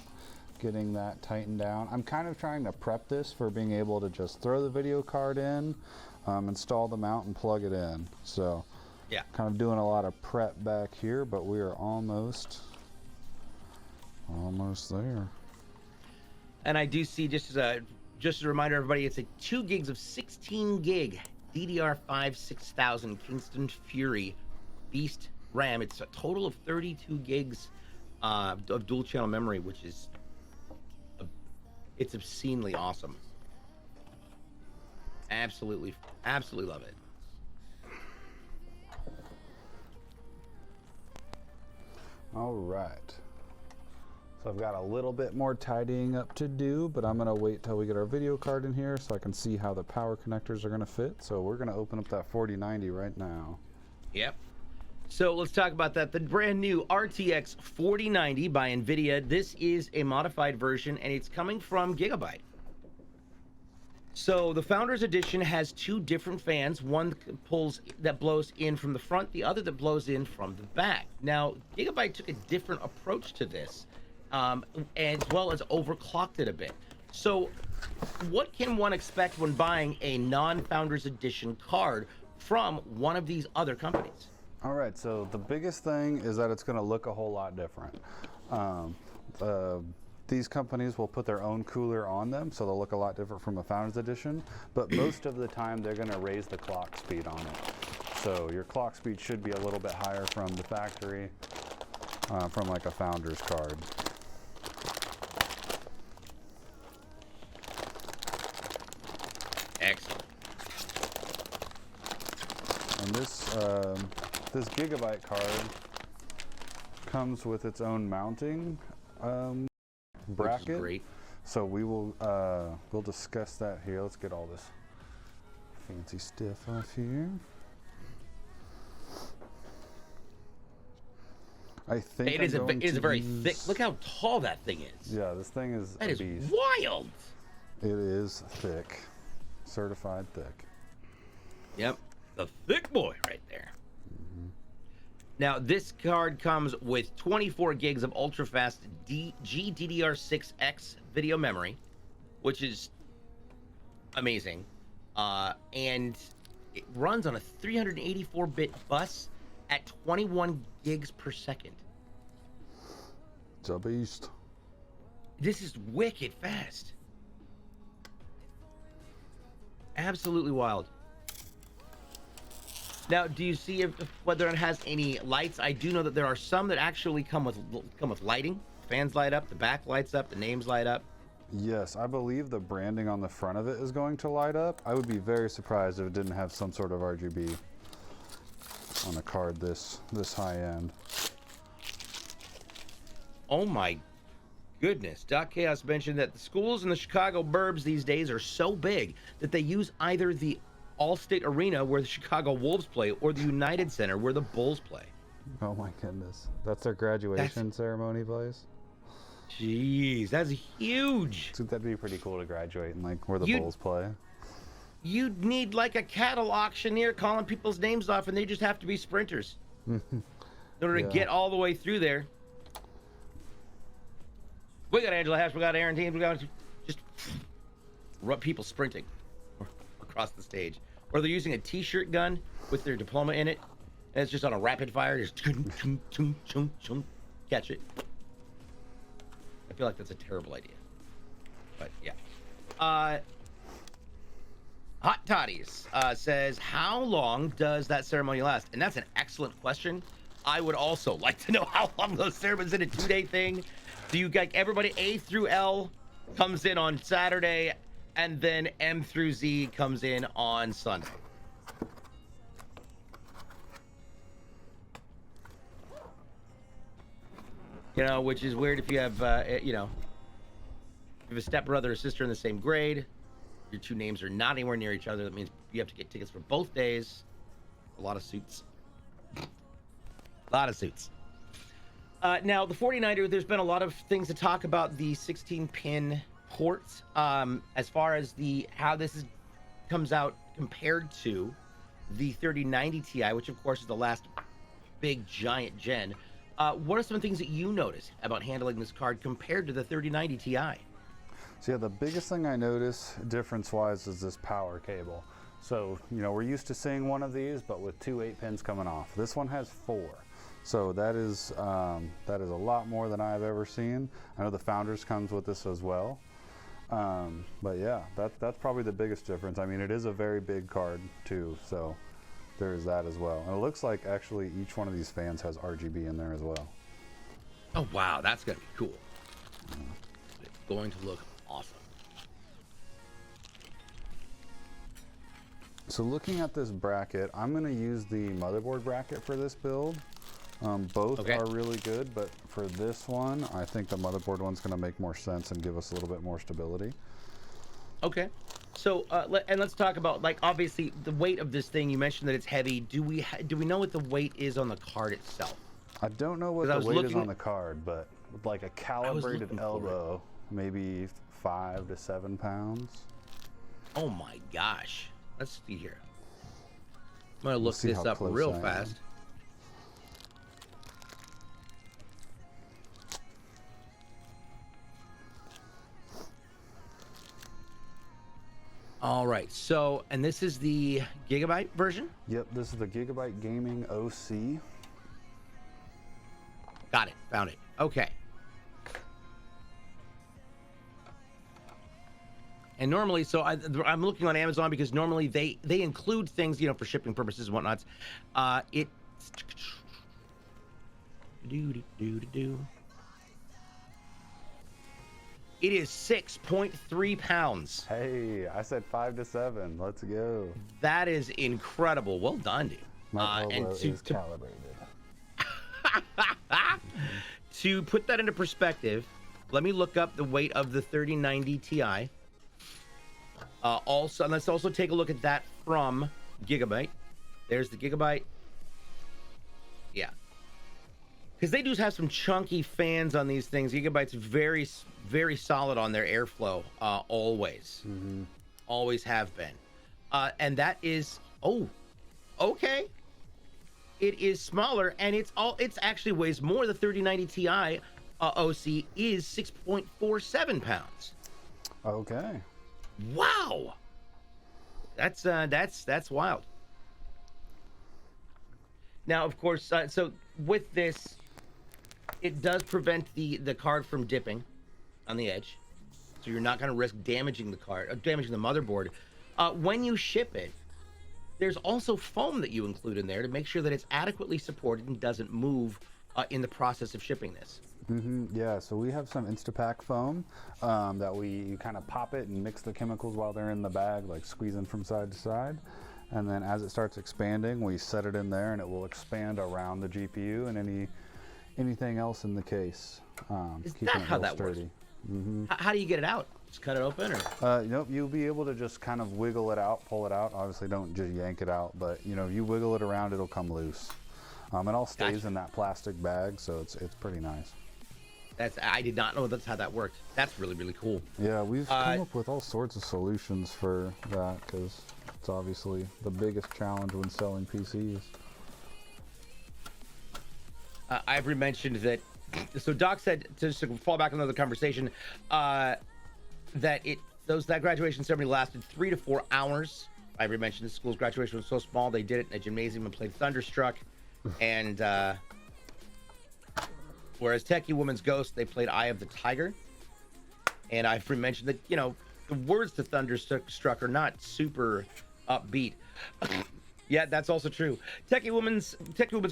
getting that tightened down. I'm kind of trying to prep this for being able to just throw the video card in, install the mount, and plug it in. So yeah, kind of doing a lot of prep back here, but we are almost there. And I do see, just as a reminder, everybody, it's a 2 gigs of 16 gig DDR5-6000 Kingston Fury Beast RAM. It's a total of 32 gigs of dual channel memory, which is it's obscenely awesome. Absolutely love it. All right. So I've got a little bit more tidying up to do, but I'm gonna wait till we get our video card in here so I can see how the power connectors are gonna fit. So we're gonna open up that 4090 right now. Yep. So let's talk about that. The brand new RTX 4090 by NVIDIA. This is a modified version, and it's coming from Gigabyte. So the Founders Edition has 2 different fans. One that blows in from the front, the other that blows in from the back. Now, Gigabyte took a different approach to this, as well as overclocked it a bit. So what can one expect when buying a non-Founders Edition card from one of these other companies? All right, so the biggest thing is that it's going to look a whole lot different. These companies will put their own cooler on them, so they'll look a lot different from a Founders Edition, but most of the time they're going to raise the clock speed on it. So your clock speed should be a little bit higher from the factory, from like a Founders card. Excellent. And this Gigabyte card comes with its own mounting bracket. Which is great. So we'll discuss that here. Let's get all this fancy stuff off here. I think it is a very thick. Look how tall that thing is. Yeah, this thing is That a is beast. wild. It is thick, certified thick. Yep, the thick boy right there. Now, this card comes with 24 gigs of ultra-fast GDDR6X video memory, which is amazing. And it runs on a 384-bit bus at 21 gigs per second. It's a beast. This is wicked fast. Absolutely wild. Now, do you see whether it has any lights? I do know that there are some that actually come with lighting. Fans light up, the back lights up, the names light up. Yes, I believe the branding on the front of it is going to light up. I would be very surprised if it didn't have some sort of RGB on a card this high end. Oh my goodness. Doc Chaos mentioned that the schools in the Chicago burbs these days are so big that they use either the Allstate Arena where the Chicago Wolves play or the United Center where the Bulls play. Oh my goodness. That's their graduation ceremony place? Jeez, that's huge. So that'd be pretty cool to graduate in like where the Bulls play. You'd need like a cattle auctioneer calling people's names off, and they just have to be sprinters in order to get all the way through there. We got Angela Hash, we got Aaron Teams, we got just people sprinting across the stage. Or they're using a t-shirt gun with their diploma in it, and it's just on a rapid fire, just catch it. I feel like that's a terrible idea. But yeah. Hot Toddies says, how long does that ceremony last? And that's an excellent question. I would also like to know how long those ceremonies. Is it a 2-day thing? Do you get everybody A through L comes in on Saturday, and then M through Z comes in on Sunday? You know, which is weird if you have, you know, if you have a stepbrother or sister in the same grade, your two names are not anywhere near each other. That means you have to get tickets for both days. A lot of suits. A lot of suits. Now, the 49er, there's been a lot of things to talk about the 16-pin ports, as far as how this comes out compared to the 3090 Ti, which of course is the last big giant gen. What are some things that you notice about handling this card compared to the 3090 Ti? So yeah, the biggest thing I notice difference-wise is this power cable. So, you know, we're used to seeing one of these, but with 2 8-pins coming off. This one has 4. So that is a lot more than I've ever seen. I know the Founders comes with this as well. But yeah, that's probably the biggest difference. I mean, it is a very big card too, so there's that as well. And it looks like actually each one of these fans has RGB in there as well. Oh wow, that's gonna be cool. It's going to look awesome. So looking at this bracket, I'm going to use the motherboard bracket for this build. Both are really good, but for this one, I think the motherboard one's going to make more sense and give us a little bit more stability. Okay. So, let's talk about, like, obviously the weight of this thing. You mentioned that it's heavy. Do we know what the weight is on the card itself? I don't know what the weight is on the card, but with like a calibrated elbow, maybe 5 to 7 pounds. Oh my gosh. Let's see here. I'm going to look this up real fast. All right, so, and this is the Gigabyte version? Yep, this is the Gigabyte Gaming OC. Got it, found it. Okay. And normally, so I'm looking on Amazon because normally they include things, you know, for shipping purposes and whatnot. It is 6.3 pounds. Hey, I said 5 to 7. Let's go. That is incredible. Well done, dude. My elbow is calibrated. To put that into perspective, let me look up the weight of the 3090 Ti. Also, let's also take a look at that from Gigabyte. There's the Gigabyte. Yeah. Because they do have some chunky fans on these things. Gigabyte's very, very solid on their airflow, always. Mm-hmm. Always have been. And that is, oh, okay. It is smaller, and it's actually weighs more. The 3090 Ti OC is 6.47 pounds. Okay. Wow. That's wild. Now, of course, so with this, it does prevent the card from dipping on the edge, so you're not going to risk damaging the card, damaging the motherboard. When you ship it, there's also foam that you include in there to make sure that it's adequately supported and doesn't move in the process of shipping this. Mm-hmm. Yeah, so we have some Instapack foam that you kind of pop it and mix the chemicals while they're in the bag, like squeezing from side to side. And then as it starts expanding, we set it in there and it will expand around the GPU and anything else in the case. Is that how that works? Mm-hmm. How do you get it out? Just cut it open, or? Nope, you'll be able to just kind of wiggle it out, pull it out. Obviously, don't just yank it out, but you know, you wiggle it around, it'll come loose. It all stays in that plastic bag, so it's pretty nice. I did not know that's how that worked. That's really, really cool. Yeah, we've come up with all sorts of solutions for that because it's obviously the biggest challenge when selling PCs. I've mentioned that. So Doc said, just to fall back on another conversation, that that graduation ceremony lasted 3 to 4 hours. I've mentioned the school's graduation was so small they did it in a gymnasium and played Thunderstruck, and whereas Techie Woman's Ghost, they played Eye of the Tiger. And I've mentioned that, you know, the words to Thunderstruck are not super upbeat. Yeah, that's also true. Techie Woman's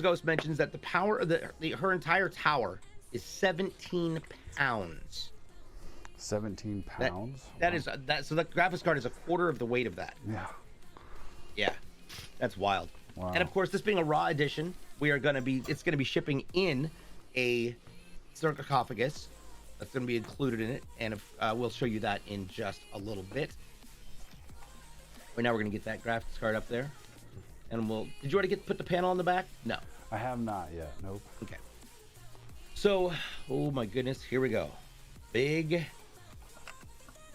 Ghost mentions that the power of her entire tower is 17 pounds. 17 pounds? So the graphics card is a quarter of the weight of that. Yeah. Yeah, that's wild. Wow. And of course, this being a raw edition, it's gonna be shipping in a sarcophagus that's gonna be included in it, and we'll show you that in just a little bit. Right now, we're gonna get that graphics card up there, and did you already put the panel on the back? No. I have not yet. Nope. Okay. So, oh my goodness, here we go. Big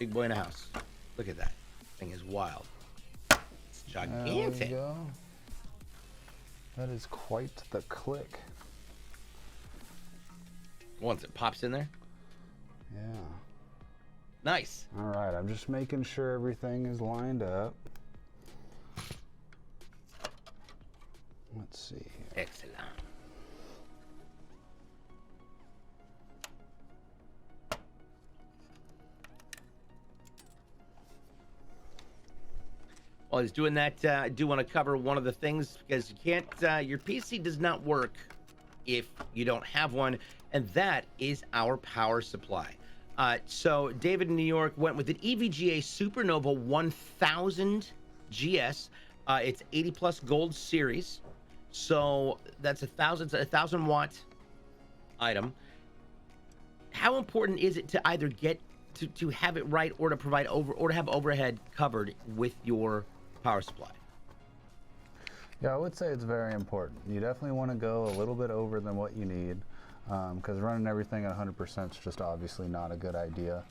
boy in the house. Look at that. Thing is wild. It's gigantic. There we go. That is quite the click. Once it pops in there. Yeah. Nice. All right, I'm just making sure everything is lined up. Let's see. Excellent. While he's doing that, I do want to cover one of the things, because you can't, your PC does not work if you don't have one, and that is our power supply. So David in New York went with an EVGA SuperNOVA 1000 GS. It's 80 plus gold series. So that's a 1,000 watt item. How important is it to either get to have it right, or to provide or to have overhead covered with your power supply? Yeah, I would say it's very important. You definitely want to go a little bit over than what you need, because running everything at 100% is just obviously not a good idea.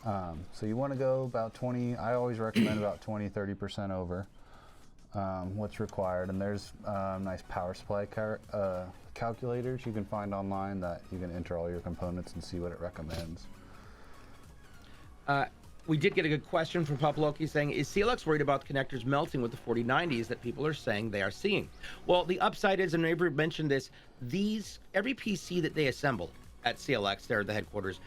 So you want to go about 20, I always recommend about 20-30% over what's required. And there's nice power supply calculators you can find online that you can enter all your components and see what it recommends. We did get a good question from Papaloki saying, is CLX worried about connectors melting with the 4090s that people are saying they are seeing? Well, the upside is, and Avery mentioned this, every PC that they assemble at CLX, they're the headquarters,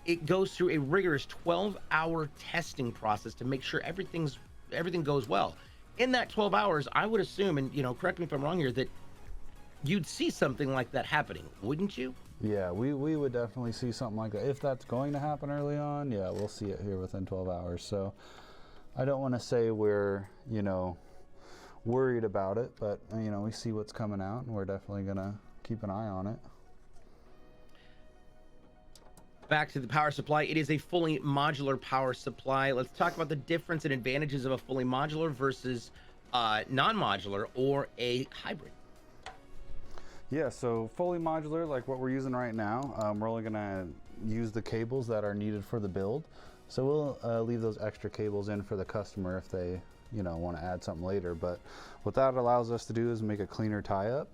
it goes through a rigorous 12-hour testing process to make sure everything goes well. In that 12 hours, I would assume, and you know, correct me if I'm wrong here, that you'd see something like that happening, wouldn't you? Yeah, we would definitely see something like that. If that's going to happen early on, yeah, we'll see it here within 12 hours. So I don't want to say we're, you know, worried about it, but, you know, we see what's coming out, and we're definitely going to keep an eye on it. Back to the power supply. It is a fully modular power supply. Let's talk about the difference and advantages of a fully modular versus non-modular or a hybrid. Yeah, so fully modular, like what we're using right now, we're only going to use the cables that are needed for the build. So we'll leave those extra cables in for the customer if they, you know, want to add something later. But what that allows us to do is make a cleaner tie-up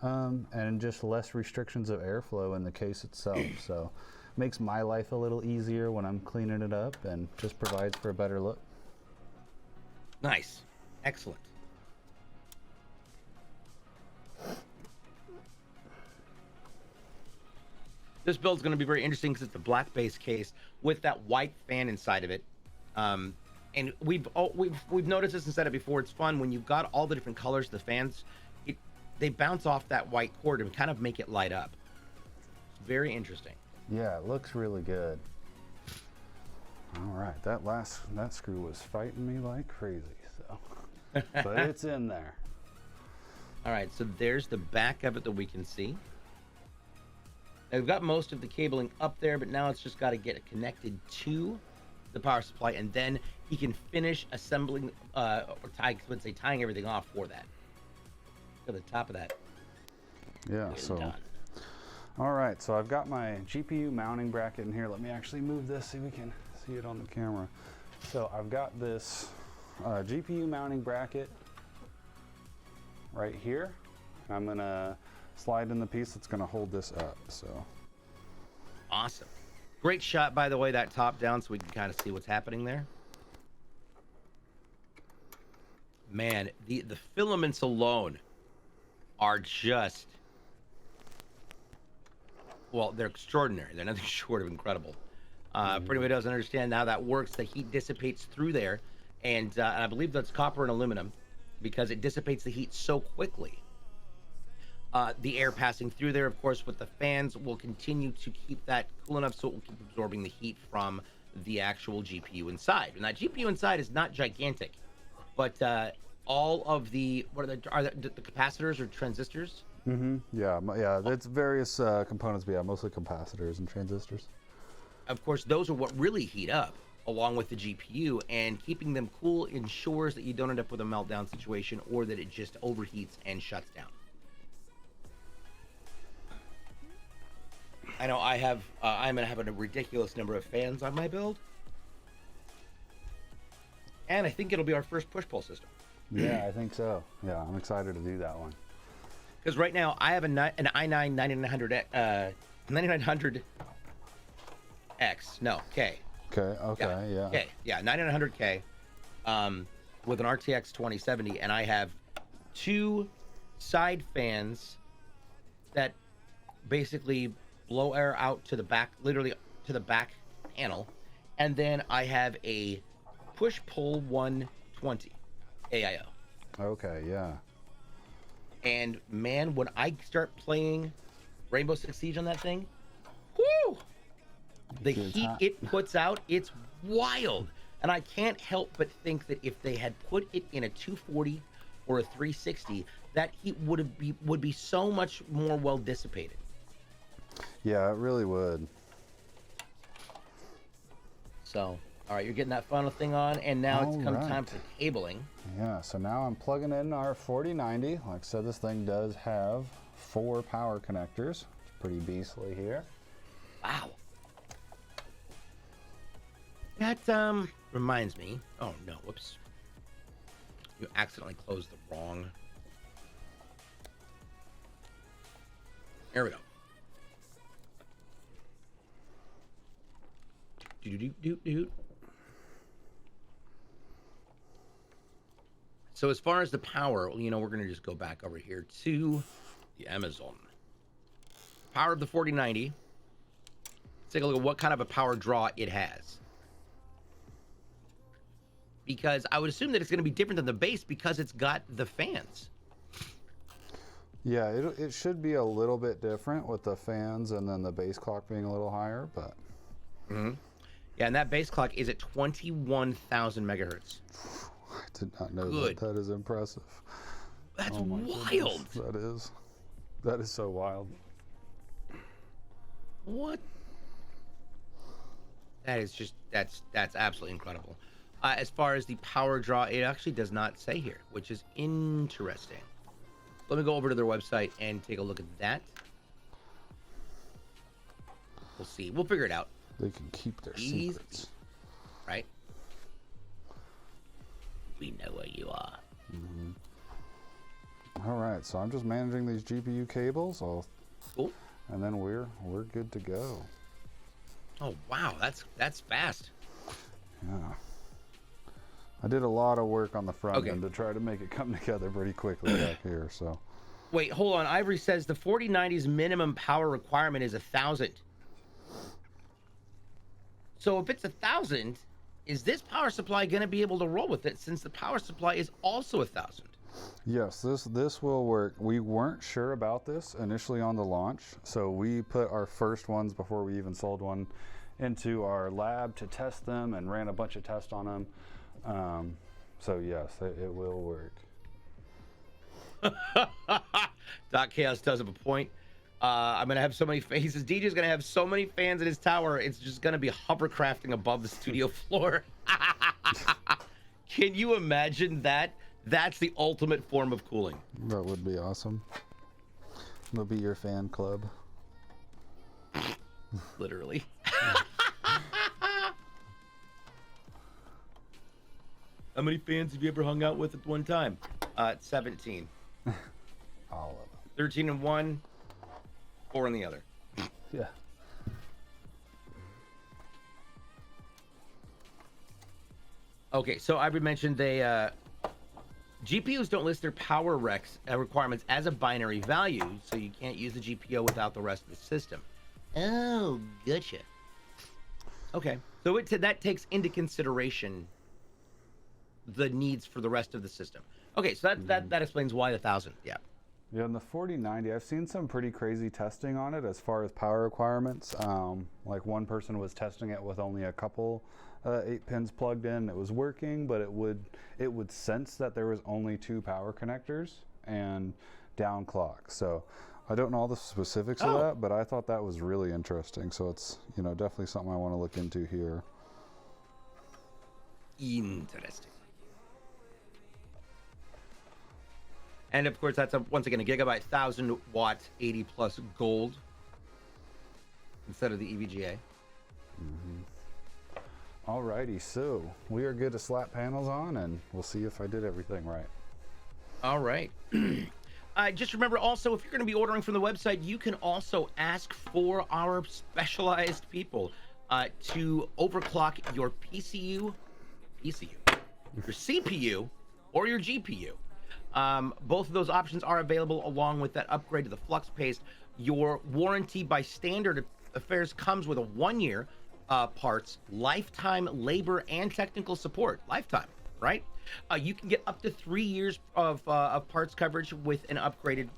and just less restrictions of airflow in the case itself. So makes my life a little easier when I'm cleaning it up, and just provides for a better look. Nice. Excellent. This build is going to be very interesting because it's a black base case with that white fan inside of it. And we've noticed this and said it before. It's fun when you've got all the different colors, the fans, they bounce off that white cord and kind of make it light up. It's very interesting. Yeah, it looks really good. All right, that screw was fighting me like crazy, so but it's in there. All right, so there's the back of it that we can see. Now, we've got most of the cabling up there, but now it's just got to get it connected to the power supply, and then he can finish assembling or tying everything off for that. Look at the top of that. Yeah, so done. All right, so I've got my GPU mounting bracket in here. Let me actually move this so we can see it on the camera. So I've got this GPU mounting bracket right here. I'm gonna slide in the piece that's gonna hold this up. So awesome. Great shot, by the way, that top down, so we can kind of see what's happening there. Man, the filaments alone are just, well, they're extraordinary. They're nothing short of incredible. For anybody who doesn't understand how that works, the heat dissipates through there, and I believe that's copper and aluminum, because it dissipates the heat so quickly. The air passing through there, of course, with the fans will continue to keep that cool enough so it will keep absorbing the heat from the actual GPU inside. And that GPU inside is not gigantic, but all of the the capacitors or transistors? Yeah, it's various components, but yeah, mostly capacitors and transistors. Of course, those are what really heat up, along with the GPU, and keeping them cool ensures that you don't end up with a meltdown situation or that it just overheats and shuts down. I know I'm gonna have a ridiculous number of fans on my build, and I think it'll be our first push-pull system. Yeah, I think so. Yeah, I'm excited to do that one. Because right now I have an i9 9900X. No, K. Okay, K. Yeah, 9900K with an RTX 2070, and I have 2 side fans that basically blow air out to the back, literally to the back panel, and then I have a push-pull 120 AIO. Okay, yeah. And man, when I start playing Rainbow Six Siege on that thing, whoo! The heat it puts out, it's wild. And I can't help but think that if they had put it in a 240 or a 360, that heat would be so much more well dissipated. Yeah, it really would. So, all right, you're getting that final thing on, and now it's come time for cabling. Yeah, so now I'm plugging in our 4090. Like I said, this thing does have 4 power connectors. It's pretty beastly here. Wow. That reminds me. Oh no, whoops. You accidentally closed the wrong. There we go. Do. So as far as the power, you know, we're going to just go back over here to the Amazon. Power of the 4090. Let's take a look at what kind of a power draw it has. Because I would assume that it's going to be different than the base because it's got the fans. Yeah, it should be a little bit different with the fans and then the base clock being a little higher, but... Yeah, and that base clock is at 21,000 megahertz. I did not know that. That is impressive. That's wild. Goodness. That is so wild. What? That is just, that's absolutely incredible. As far as the power draw, it actually does not say here, which is interesting. Let me go over to their website and take a look at that. We'll see. We'll figure it out. They can keep their secrets. Right? We know where you are. All right, so I'm just managing these GPU cables. Cool. And then we're good to go. Oh wow, that's fast. Yeah. I did a lot of work on the front end to try to make it come together pretty quickly back here. So. Wait, hold on. Ivory says the 4090's minimum power requirement is 1,000. So if it's 1,000, is this power supply going to be able to roll with it since the power supply is also 1,000? Yes, this will work. We weren't sure about this initially on the launch, so we put our first ones before we even sold one into our lab to test them and ran a bunch of tests on them. So yes, it will work. Doc Chaos does have a point. I'm gonna have so many faces. DJ's gonna have so many fans in his tower. It's just gonna be hovercrafting above the studio floor. Can you imagine that? That's the ultimate form of cooling. That would be awesome. It'll be your fan club. Literally. How many fans have you ever hung out with at one time? 17. All of them. 13 in one, 4 in the other. Yeah. Okay, so I mentioned they GPUs don't list their power requirements as a binary value, so you can't use the GPU without the rest of the system. Oh, gotcha. Okay. So that takes into consideration the needs for the rest of the system. Okay, so that explains why the 1000. Yeah. Yeah, in the 4090, I've seen some pretty crazy testing on it as far as power requirements. Like one person was testing it with only a couple 8 pins plugged in. It was working, but it would sense that there was only 2 power connectors and down clock. So I don't know all the specifics of that, but I thought that was really interesting. So it's, you know, definitely something I want to look into here. Interesting. And of course, that's once again a gigabyte, 1000 watt, 80 plus gold instead of the EVGA. Alrighty, so we are good to slap panels on, and we'll see if I did everything right. All right. Just remember also, if you're going to be ordering from the website, you can also ask for our specialized people to overclock your your CPU, or your GPU. Both of those options are available along with that upgrade to the flux paste. Your warranty by standard affairs comes with a 1-year parts, lifetime labor and technical support. Lifetime, right? You can get up to 3 years of parts coverage with an upgraded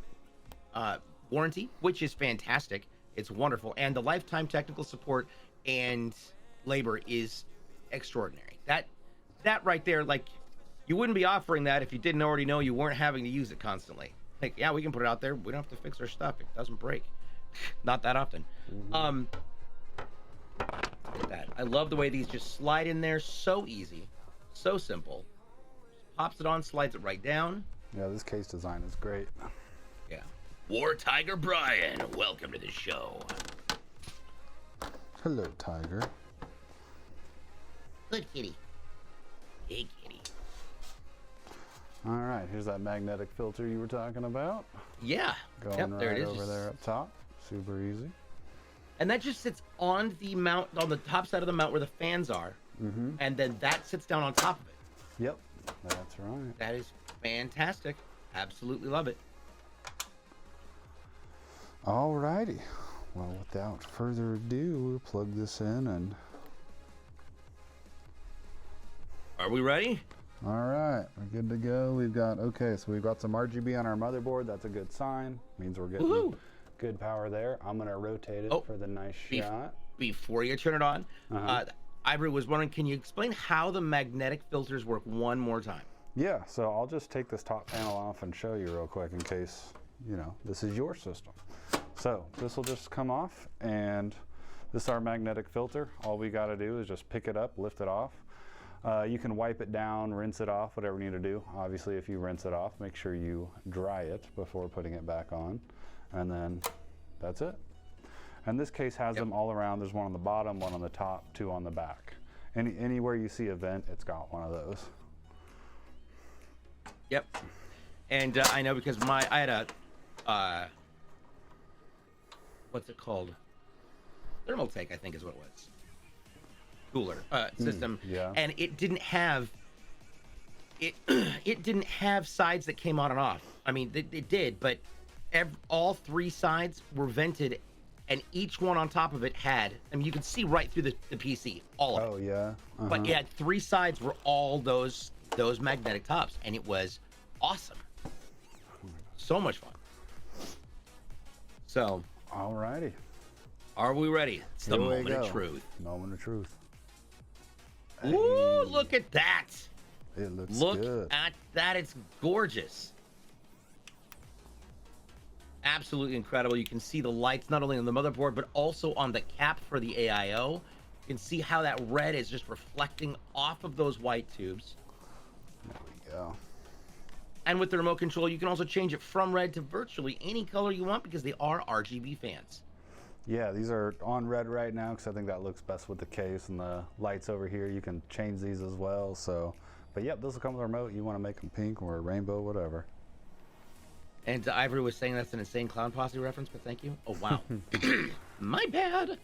warranty, which is fantastic. It's wonderful. And the lifetime technical support and labor is extraordinary. That right there, like, you wouldn't be offering that if you didn't already know you weren't having to use it constantly. Like, yeah, we can put it out there. We don't have to fix our stuff. It doesn't break. Not that often. Look at that. I love the way these just slide in there. So easy. So simple. Just pops it on, slides it right down. Yeah, this case design is great. Yeah. War Tiger Brian, welcome to the show. Hello, Tiger. Good kitty. Hey, kitty. All right, here's that magnetic filter you were talking about. Yeah. Going right there it is. Over there up top. Super easy. And that just sits on the mount, on the top side of the mount where the fans are. And then that sits down on top of it. Yep, that's right. That is fantastic. Absolutely love it. All righty. Well, without further ado, we'll plug this in and... Are we ready? All right, we're good to go. We've got some RGB on our motherboard. That's a good sign. Means we're getting good power there. I'm gonna rotate it for the nice shot. Before you turn it on, Ivory was wondering, can you explain how the magnetic filters work one more time? Yeah, so I'll just take this top panel off and show you real quick in case, you know, this is your system. So this will just come off, and this is our magnetic filter. All we gotta do is just pick it up, lift it off. You can wipe it down, rinse it off, whatever you need to do. Obviously, if you rinse it off, make sure you dry it before putting it back on. And then that's it. And this case has them all around. There's one on the bottom, one on the top, 2 on the back. Anywhere you see a vent, it's got one of those. Yep. And I know because I had a, what's it called? Thermaltake, I think is what it was. Cooler system. Yeah. And it didn't have, it didn't have sides that came on and off. I mean, it did, but all 3 sides were vented, and each one on top of it had, I mean, you could see right through the PC, all of it. Oh, yeah. But it had 3 sides were all those magnetic tops, and it was awesome. So much fun. So. Alrighty. Are we ready? It's the moment of truth. Moment of truth. Ooh, look at that. It looks good. Look at that. It's gorgeous. Absolutely incredible. You can see the lights not only on the motherboard, but also on the cap for the AIO. You can see how that red is just reflecting off of those white tubes. There we go. And with the remote control, you can also change it from red to virtually any color you want because they are RGB fans. Yeah, these are on red right now because I think that looks best with the case and the lights over here. You can change these as well. So, but yep, this will come with a remote. You want to make them pink or rainbow, whatever. And Ivory was saying that's an Insane Clown Posse reference, but thank you. Oh, wow. My bad.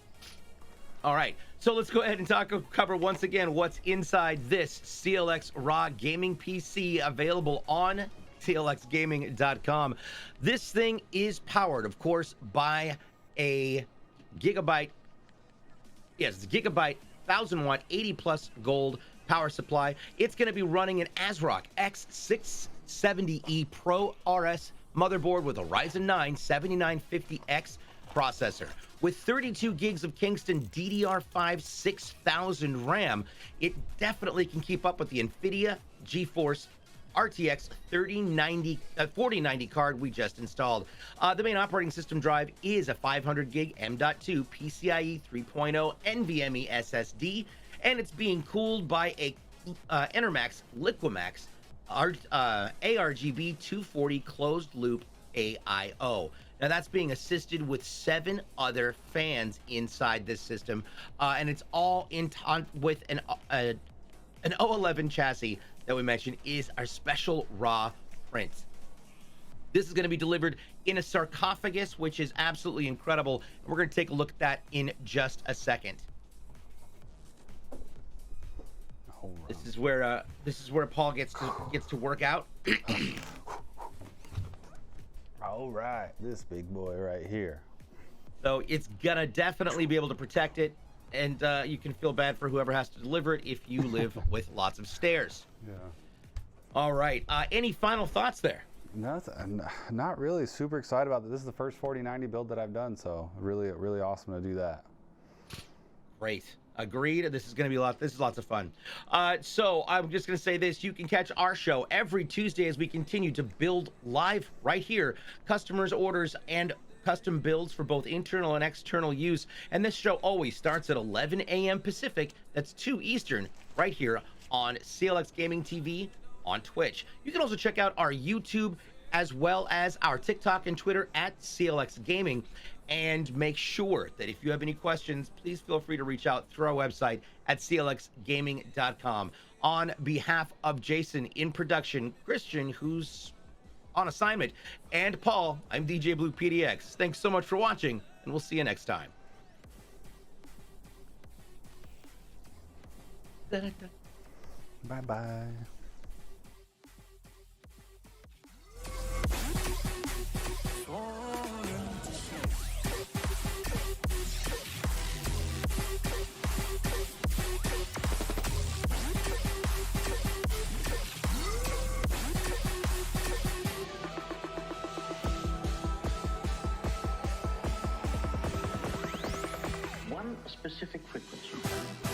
All right, so let's go ahead and cover once again what's inside this CLX Raw gaming PC, available on clxgaming.com. This thing is powered, of course, by a gigabyte. Yes, it's a gigabyte 1000 watt 80 plus gold power supply. It's going to be running an ASRock X670E Pro RS motherboard with a Ryzen 9 7950X processor. With 32 gigs of Kingston DDR5-6000 RAM, it definitely can keep up with the NVIDIA GeForce RTX 4090 card we just installed. The main operating system drive is a 500 gig M.2 PCIe 3.0 NVMe SSD, and it's being cooled by a ENERMAX LIQMAX ARGB 240 closed loop AIO. Now that's being assisted with 7 other fans inside this system, and it's all with an O11 chassis that we mentioned is our special raw print. This is going to be delivered in a sarcophagus, which is absolutely incredible. We're going to take a look at that in just a second. This is where Paul gets to work out. All right, this big boy right here. So it's gonna definitely be able to protect it, and you can feel bad for whoever has to deliver it if you live with lots of stairs. Yeah. All right. Any final thoughts there? Nothing. Not really. Super excited about this. This is the first 4090 build that I've done, so really awesome to do that. Great. Agreed. This is going to be lots of fun. So I'm just going to say this. You can catch our show every Tuesday as we continue to build live right here. Customers' orders and custom builds for both internal and external use. And this show always starts at 11 a.m. Pacific. That's 2 Eastern right here on CLX Gaming TV on Twitch. You can also check out our YouTube as well as our TikTok and Twitter at CLX Gaming. And make sure that if you have any questions, please feel free to reach out through our website at clxgaming.com. On behalf of Jason in production, Christian, who's on assignment, and Paul, I'm DJ BluePDX. Thanks so much for watching, and we'll see you next time. Bye-bye. One specific frequency.